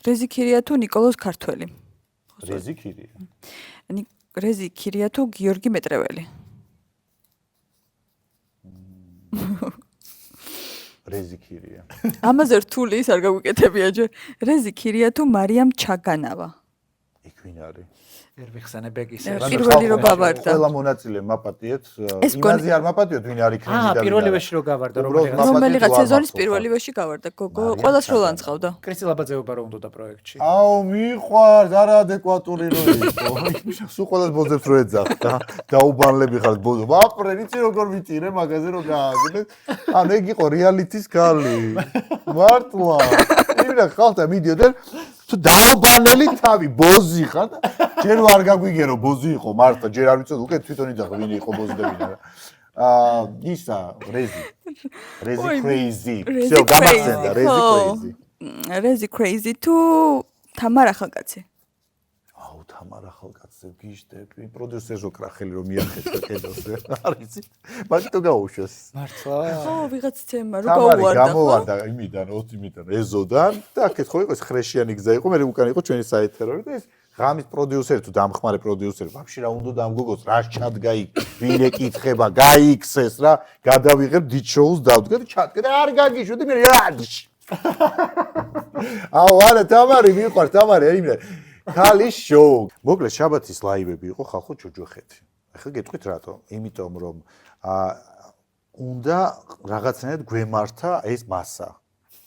რეზიქირია თუ ნიკოლოზ ქართველი? რეზიქირია. რეზიქირია თუ გიორგი მეტრეველი? რეზიქირია. ამაზე რთული ის არ გაგვიკეთებია ჯერ. რეზიქირია თუ მარიამ ჩაგანავა? იქ ვინ არის? ვერ ვიხსენებ ეგის. პირველი რო გავარდა. ყველა მონაწილე მაპატიეთ, იმაზე არ მაპატიოთ, ვინ არის კრინჯი და პირველივეში რო გავარდა, რომელიღაც სეზონის პირველივეში გავარდა. გოგო ყველას რო ლანძღავდა. კრისტი ლაბაძეობა რო უნდა პროექტში. აუ, მიყვარს, არაადეკვატური რო იყო. სულ ყველას ბოძებს რო ეძახდა. დაუბანლები ხართ ბოძო. ვაპრე, იცი როგორ ვიტირე მაგაზე რო გააგდეთ. ანუ ეგ იყო რეალიტის გალი. მართლა. იმენა ხალხთა მიდიოდნენ თუ დაუბანელი თავი ბოზი ხარ და ჯერ არ გაგვიგერო ბოზი იყო მართლა ჯერ არ ვიცოდი უკვე თვითონ იძახე ვინ იყო ბოზი და ვინ არა ისა რეზი crazy всё გამახსენდა რეზი crazy თუ თამარ ახალკაცი აუ თამარ ახალკაცზე გიშდები პროდიუსერი ჟოკრახელი რომ მიახეთა კედელზე არ იცი მაგითო გაუშვეს მართლა ხო ვიღაც თემა რო გაუვარდა გამოვარდა იმიდან 20-მიდან ეზოდან და აქეთ ხო იყო ეს ხრეშიანი გზა იყო მე უკან იყო ჩვენი საეთერო და ეს ღამის პროდიუსერი თუ დამხმარე პროდიუსერი ვაფშე რა უნდა დამგოგოს რა ჩადგა იქ ვინ ეკითხება გაიქცეს რა გადავიღებ დიდ შოუს დავდგა და ჩადგა და არ გაგიშვდი მე აუ არა თამარი მიყვარს თამარი აიმე ქალის შოუ. მოკლედ შაბათის ლაივები იყო ხალხო ჯოჯოხეთი. ახლა გეტყვით რატო? იმიტომ რომ უნდა რაღაცნაირად გვემართა ეს მასა.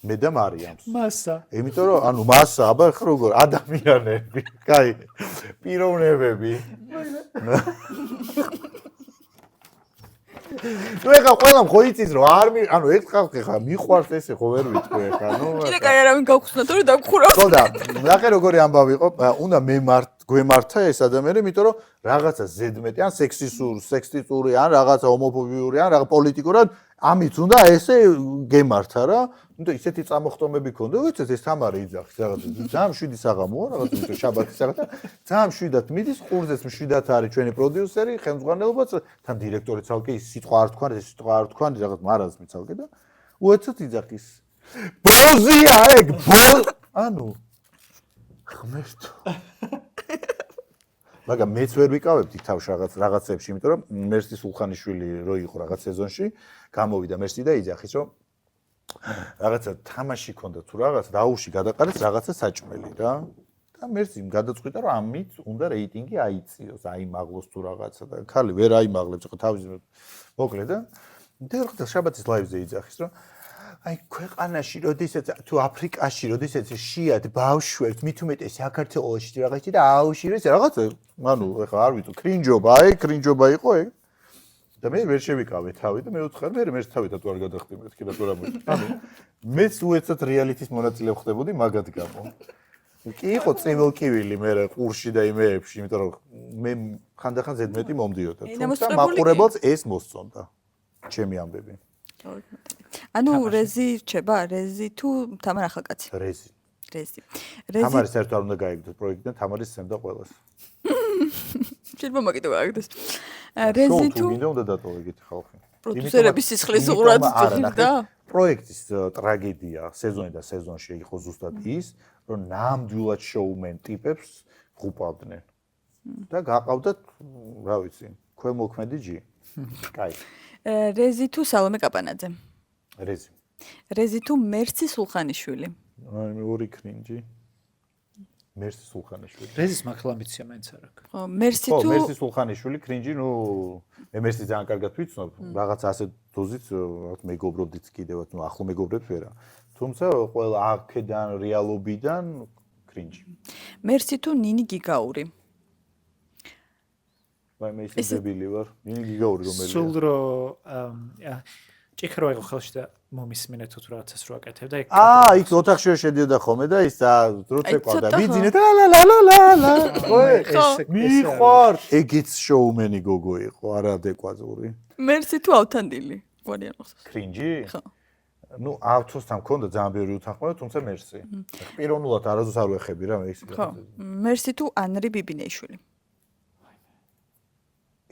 მე და მარიამს. მასა. იმიტომ რომ ანუ მასა, აბა ხა როგორ ადამიანები, კაი, პიროვნებები. ნუ ეხა ყველამ ხო იცის რომ არ ანუ ეს ხალხი ხა მიყვარს ესე ხო ვერ ვიტყვი ეხა ნუ კიდე კაი არავინ გავხსნა თორე დაგხურავ ხო და ნახე როგორი ამბავი იყო უნდა გვემართა ეს ადამიანი იმიტომ რომ რაღაცა ზედმეტი ან სექსისტური ან რაღაცა ჰომოფობიური ან რაღაც პოლიტიკურად ამით უნდა ესე გემართა რა ნუ ისეთი წამოხტომები ქონდა ვიცით ეს თამარი იძახის რაღაცა ძალიან შვიდი საღამოა რაღაცა თვითონ შაბათის საღამო ძალიან შვიდად მიდის ყურზეც შვიდად არის ჩვენი პროდიუსერი ხელმძღვანელობაც თან დირექტორი ცალკე ის სიტყვა არ თქვა ეს სიტყვა არ თქვა რაღაც მარაზმი ცალკე და უეცოთ იძახის ბოზია ეგ ანუ ხმერთო მაგრამ მეც ვერ ვიკავებდი თავს რაღაცებში იმიტომ რომ მერსი სულხანიშვილი რო იყო რაღაც სეზონში გამოვიდა მერსი და იძახის რომ რაღაცა თამაში ქონდა თუ რაღაც დაუში გადაყარეს რაღაცა საჭმელი რა და მერსიმ გადაწყვიტა რომ ამით უნდა რეიტინგი აიწიოს აიმაღლოს თუ რაღაცა და ხალი ვერ აიმაღლებს ხო თავის მოკლედ და და შაბათის ლაივზე იძახის რომ აი ქვეყანაში როდესაც თუ აფრიკაში როდესაც შიად ბავშვებს მით უმეტეს საქართველოში რაღაცა და აუშირეს რაღაცა ანუ ეხლა არ ვიცი კრინჯობა იყო ეგ და მე ვერ შევიკავე თავი და მე ვუთხარ მე მერს თავითაც არ გადახტიმეთ კიდე თუ რა მოიწ ანუ მეც უეცად რეალიტის მონაწილე ხდებოდი მაგათ გამო კი იყო წივილკივილი მე ყურში და იმეებში იმიტომ რომ მე ხანდახან ზედმეტი მომდიოდა თუმცა მაყურებელს ეს მოსწონდა ჩემი ამბები ანუ რეზი რჩება რეზი თუ თამარ ახალკაცი რეზი თამარი საერთოდ არ უნდა გაიგდოს პროექტიდან თამარის სცემდა ყველას შეიძლება მაგითო გაიგდეს რეზი თუ მინდა უნდა დატოვო ეგეთი ხალხი პროდიუსერების სისხლის უყურად და პროექტის ტრაგედია სეზონი და სეზონში იყო ზუსტად ის რომ ნამდვილად შოუმენ ტიპებს ღუპავდნენ და გაყავდათ რა ვიცი ქვემოქმედი ჯი კაი რეზი თუ სალომე კაპანაძე რეზი თუ მერსი სულხანიშვილი აი მე ორი კრინჯი მერსი სულხანიშვილი რეზის მართლა ამბიცია მაინც არ აქვს ხო მერსი თუ მერსი სულხანიშვილი კრინჯი ნუ მე მერსი ძალიან კარგად ვიცნობ რაღაც ასე დოზით მეგობრობდით კიდევაც ნუ ახლო მეგობრებს ვერა თუმცა ყველა აქედან რეალობიდან კრინჯი მერსი თუ ნინი გიგაური ვაი მე ისე დებილი ვარ ნინი გიგაური რომელია სულ დრო ჭიქრო იყო ხელში და მომისმინეთ თუ რაღაცას რო აკეთებ და იქ ოთახში შედიოდა ხოლმე და ის დროცეყავდა მიძინე და ლა მიყვარს ეგეც შოუმენი გოგო იყო არაადეკვატური მერსი თუ ავთანდილი გვარიან მოხსოვს კრინჯი ხო ნუ ავთოსთან მქონდა ძალიან ბევრი უთანხმოება თუმცა მერსი პიროვნულად არასდროს არ ვეხები რა მე ის ხო მერსი თუ ანრი ბიბინეიშვილი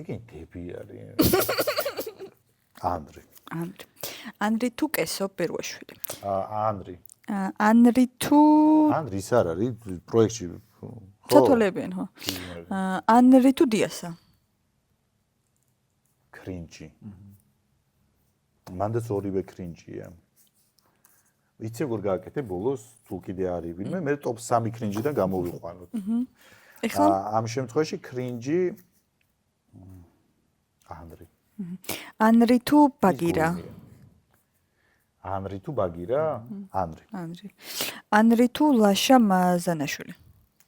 იგი დები არის ანრი თუ კესო ბერვაშვილი ანრი თუ ის არ არის პროექტში ცოტოლებიან ხო ანრი თუ დიასა კრინჯი მანდაც ორივე კრინჯია ვიცი როგორ გააკეთე ბოლოს თუ კიდე არის ვინმე მე ტოპ 3 კრინჯიდან გამოვიყვანოთ ამ შემთხვევაში კრინჯი ანრი თუ ბაგირა? ანრი თუ ბაგირა? ანრი თუ ლაშა მაზანაშვილი?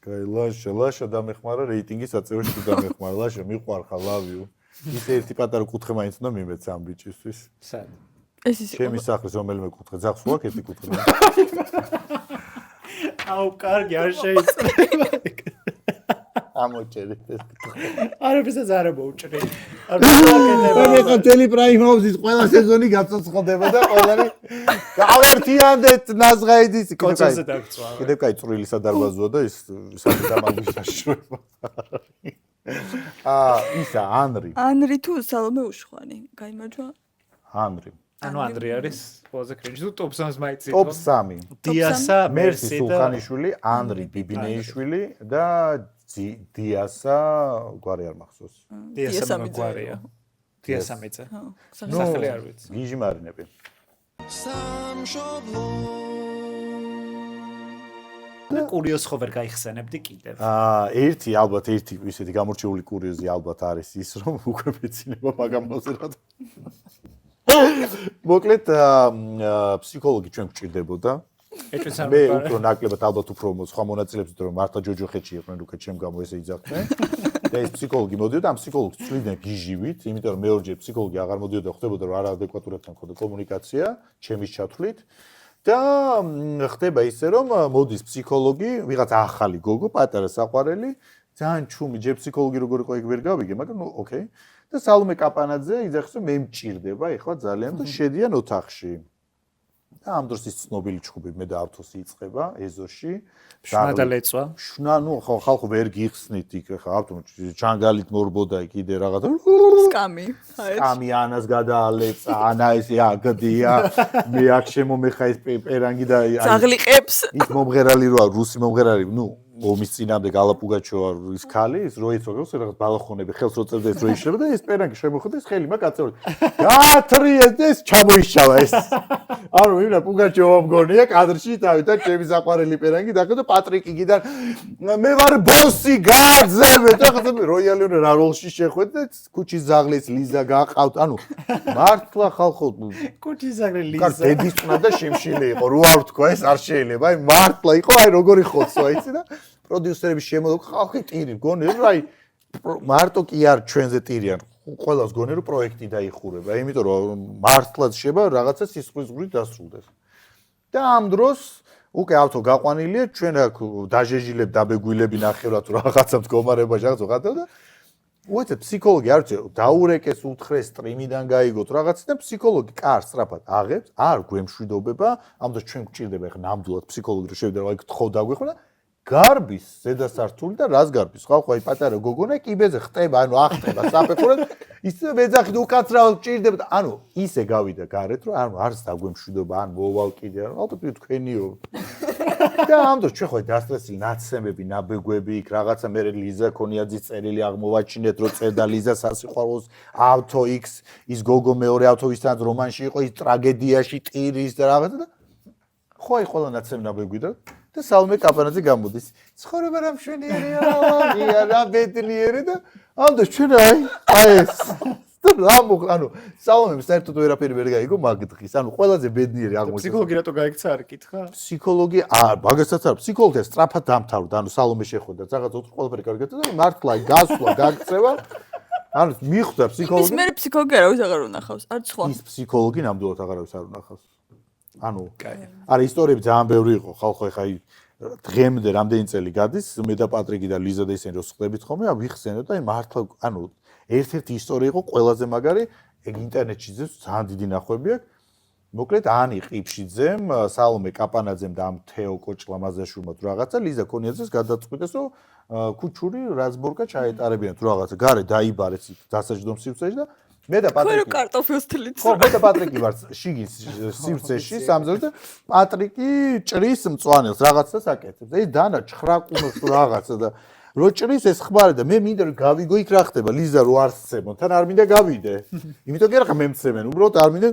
ლაშა დამეხმარა რეიტინგის აწევში თუ დამეხმარა ლაშა მიყვარხარ love you ის ერთი პატარა კუთხე მაინც უნდა მიმეც ამ ბიჭისთვის სად ეს ის ჩემი სახლის რომელიმე კუთხე ძახს ვაკ ერთი კუთხე აუ კარგი არ შეიძლება ამოჭერეთ ეს კუთხე არაფერსაც არ მოუჭრე მე ხა ტელი პრაიმ ჰაუსის ყველა სეზონი გაწოცხლდება და ყველანი გავერთიანდეთ ნაზღაიდის კონცერტზე დაგწვა კიდევ კაი წვრილი სადარბაზოა და ის სამაგვის დაშრება ისა ანრი თუ სალომე უშხვანი გაიმარჯვა ანრი ანუ ანდრი არის ყველაზე კრინჯი თუ ტოპ 3-ს მაიცი ტოპ 3 დიასა მერსი სულხანიშვილი ანრი ბიბინეიშვილი და დიასა გვარი არ მახსოვს დიასა გვარია დიასა მეწე სახელი არ ვიცი გიჟი მარინები და კურიოზ ხო ვერ გაიხსენებდი კიდევ ერთი ალბათ ერთი ისეთი გამორჩეული კურიოზი ალბათ არის ის რომ უკვე მეცინება მაგამოზე რა მოკლედ ფსიქოლოგი ჩვენ გვჭირდებოდა მე უფრო ნაკლებად ალბათ უფრო სხვა მონაწილეებს რომ მართლა ჯოჯოხეთში იყვნენ უკვე ჩემ გამო ესე იძახდნენ და ეს ფსიქოლოგი მოდიოდა ამ ფსიქოლოგს წვლიდნენ გიჟივით იმიტომ რომ მეორჯერ ფსიქოლოგი აღარ მოდიოდა ხდებოდა რომ არაადეკვატურად ხდება კომუნიკაცია ჩემის ჩათვლით და ხდება ისე რომ მოდის ფსიქოლოგი ვიღაც ახალი გოგო პატარა საყვარელი ძალიან ჩუმი ჯერ ფსიქოლოგი როგორ იყო იქ ვერ გავიგე მაგრამ ნუ ოკეი და სალომე კაპანაძე იძახს რომ მე მჭირდება ეხლა ძალიან და შედიან ოთახში და ამ დროს ის ცნობილი ჩხუბი მე და ავთოსი იწყება ეზოში შუნა და ლეწვა შუნა ნუ ხალხო ვერ გიხსნით იქ ხა ავთო ჯანგალით მორბოდა კიდე რაღაც სკამი ანას გადაალეცა ანა ეს აგდია მე აქ შემომეხა ეს პერანგი და ზაღლიყებს ის მომღერალი როა რუსი მომღერალი ნუ ომის წინამდე გალა პუგაჩოვა ის ქალი ის როიცოგოს რაღაც ბალახონები ხელს როწერდა ეს როიშება და ეს პერანგი შემოხვდა ეს ხელი მაგ აწეული გაათრიეს და ეს ჩამოიშავა ეს ანუ იმნა პუგაჩოვა მგონია კადრში თავიდან ჩემი საყვარელი პერანგი და პატრიკი გიდან მე ვარ ბოსი გააძებე და ხა როიალი რა როლში შეხვედ და ქუჩის ზაღლის ლიზა გაყავთ ანუ მართლა ხალხო ქუჩის ზაღლი ლიზა კარ დედის წნა და შემშილი იყო რო არ ვთქვა ეს არ შეიძლება აი მართლა იყო აი როგორი ხოცვა იცი და პროდიუსერები შემოდო ხალხი ტირი გონე რაი მარტო კი არ ჩვენზე ტირიან ყველას გონე რომ პროექტი დაიხურება იმიტომ რომ მართლაც შეება რაღაცა სისხლისღვრით დასრულდეს და ამ დროს უკვე ავთო გაყვანილია ჩვენ აქ დაჟეჟილებ დაბეგვილები ნახევრად რაღაცა მდგომარეობაში რაღაცა ხათა და უეცე ფსიქოლოგი არ ვიცი დაურეკეს უთხრეს სტრიმიდან გაიგოთ რაღაც და ფსიქოლოგი კარს სწრაფად აღებს არ გვემშვიდობება ამ დროს ჩვენ გვჭირდება ახლა ნამდვილად ფსიქოლოგი რომ შევიდა რა გთხოვ დაგვეხმარა გარბის ზედასართული და რას გარბის ხალხო აი პატარა გოგონა კიბეზე ხტება ანუ ახტება საფეხურად ისე მეძახით უკაცრავად ჭირდება ანუ ისე გავიდა გარეთ რომ ანუ არც დაგვემშვიდობა ან მოვალ კიდე ალბათ თქვენიო და ამ დროს ჩვენ ხო დასტრესილი ნაცემები ნაბეგვები იქ რაღაცა მე ლიზა ქონიაძის წერილი აღმოვაჩინეთ რომ წერდა ლიზა სასიყვარულოს ავთო X ის გოგო მეორე ავთოვისთან რომანში იყო ის ტრაგედიაში ტირის და რაღაცა და ხო აი ყველა ნაცემ ნაბეგვი და სალომე კაპანაძე გამოდის. ცხოვრება რა მშვენიერია, ვაღია რა ბედნიერი და ამდენ ჩვენ აი ეს ანუ სალომემ საერთოდ ვერაფერი ვერ გაიგო მაგ დღის. ანუ ყველაზე ბედნიერი აღმოჩნდა. ფსიქოლოგი რატო გაიქცა არ კითხა? ფსიქოლოგი მაგასაც არ ფსიქოლოგია სწრაფად დამთავრდა. ანუ სალომე შეხვდა რაღაც ოთხ ყველაფერი კარგად და მართლა გასვლა გაგწევა. ანუ მიხვდა ფსიქოლოგი. ის მე ფსიქოლოგი არავის აღარ უნახავს. არც სხვა. ის ფსიქოლოგი ნამდვილად აღარავის არ უნახავს. ანუ არა ისტორიები ძალიან ბევრი იყო ხალხო ეხა დღემდე რამდენი წელი გადის მე და პატრიკი და ლიზა და ისინი რო ხდებით ხოლმე ვიხსენებთ და მართლა ანუ ერთ-ერთი ისტორია იყო ყველაზე მაგარი ეგ ინტერნეტში ძალიან დიდი ნახვები აქვს მოკლედ ანი ყიფშიძემ სალომე კაპანაძემ და ამ თეო კოჭლამაზაშვილმა თუ რაღაცა ლიზა ქონიაძეს გადაწყვიტეს რომ ქუჩური რაზბორკა ჩაეტარებიან თუ რაღაცა გარე დაიბარეს დასაჯდომ სივრცეში და მე და პატრიკი ხო კარტოფილს თლით ხო მე და პატრიკი ვარ შიგის სივრცეში სამძელს და პატრიკი ჭრის მწვანელს რაღაცას აკეთებს და ის დანა 9 კუნოს რაღაცა და რო ჭრის ეს ხმარი და მე მინდა რომ გავიგო იქ რა ხდება ლიზა რო არ სცემონ თან არ მინდა გავიდე იმიტომ კი რა ხა მე მცემენ უბრალოდ არ მინდა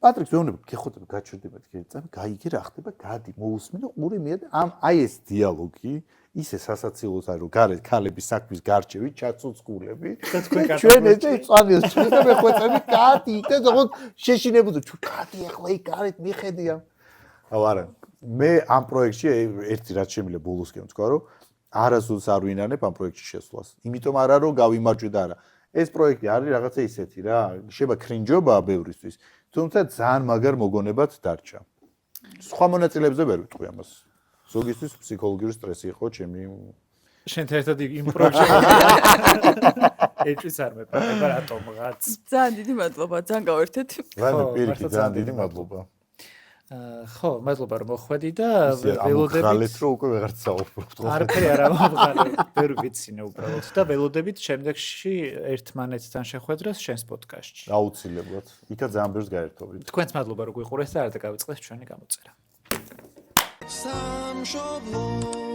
პატრიკს ვეუბნები გეხოთები გაჩერდება თქვენ წამი გაიგე რა ხდება გადი მოусმინე ყური მე და ამ აი ეს დიალოგი ისე სასაცილოა რომ გარეთ ქალების საქმის გარჩევი ჩაცუცკულები და თქვენ ჩვენ ეს წვანილს ჩვენ და მეხვეწები კატი და ზოგადად შეშინებოდა ჩვენ კატი ახლა იქ გარეთ მიხედია აუ არა მე ამ პროექტში ერთი რაც შემიძლია ბოლოსკენ ვთქვა რომ არასდროს არ ვინანებ ამ პროექტში შესვლას იმიტომ არა რომ გავიმარჯვე და არა ეს პროექტი არის რაღაცა ისეთი რა შეიძლება კრინჯობაა ბევრისთვის თუმცა ძალიან მაგარ მოგონებად დარჩა სხვა მონაწილეებზე ვერ ვიტყვი ამას ზოგისთვის ფსიქოლოგიური სტრესი იყო ჩემი შენთან ერთად იმ პროექტში ეჭვიც არ მეპარება რატომღაც ძალიან დიდი მადლობა ძალიან გავერთეთ ვაიმე პირიქით ძალიან დიდი მადლობა ხო მადლობა რომ მოხვედი და ველოდებით ხალეთ რომ უკვე ვეღარ საუბრობთ არაფერი არ ამოღალე ვერ ვიცინე უბრალოდ და ველოდებით შემდეგში ერთმანეთთან შეხვედრას შენს პოდკასტში აუცილებლად იქა ძალიან ბევრს გაერთობთ თქვენს მადლობა რომ გვიყურეს და არ დაგავიწყდეს ჩვენი გამოწერა სამშობლო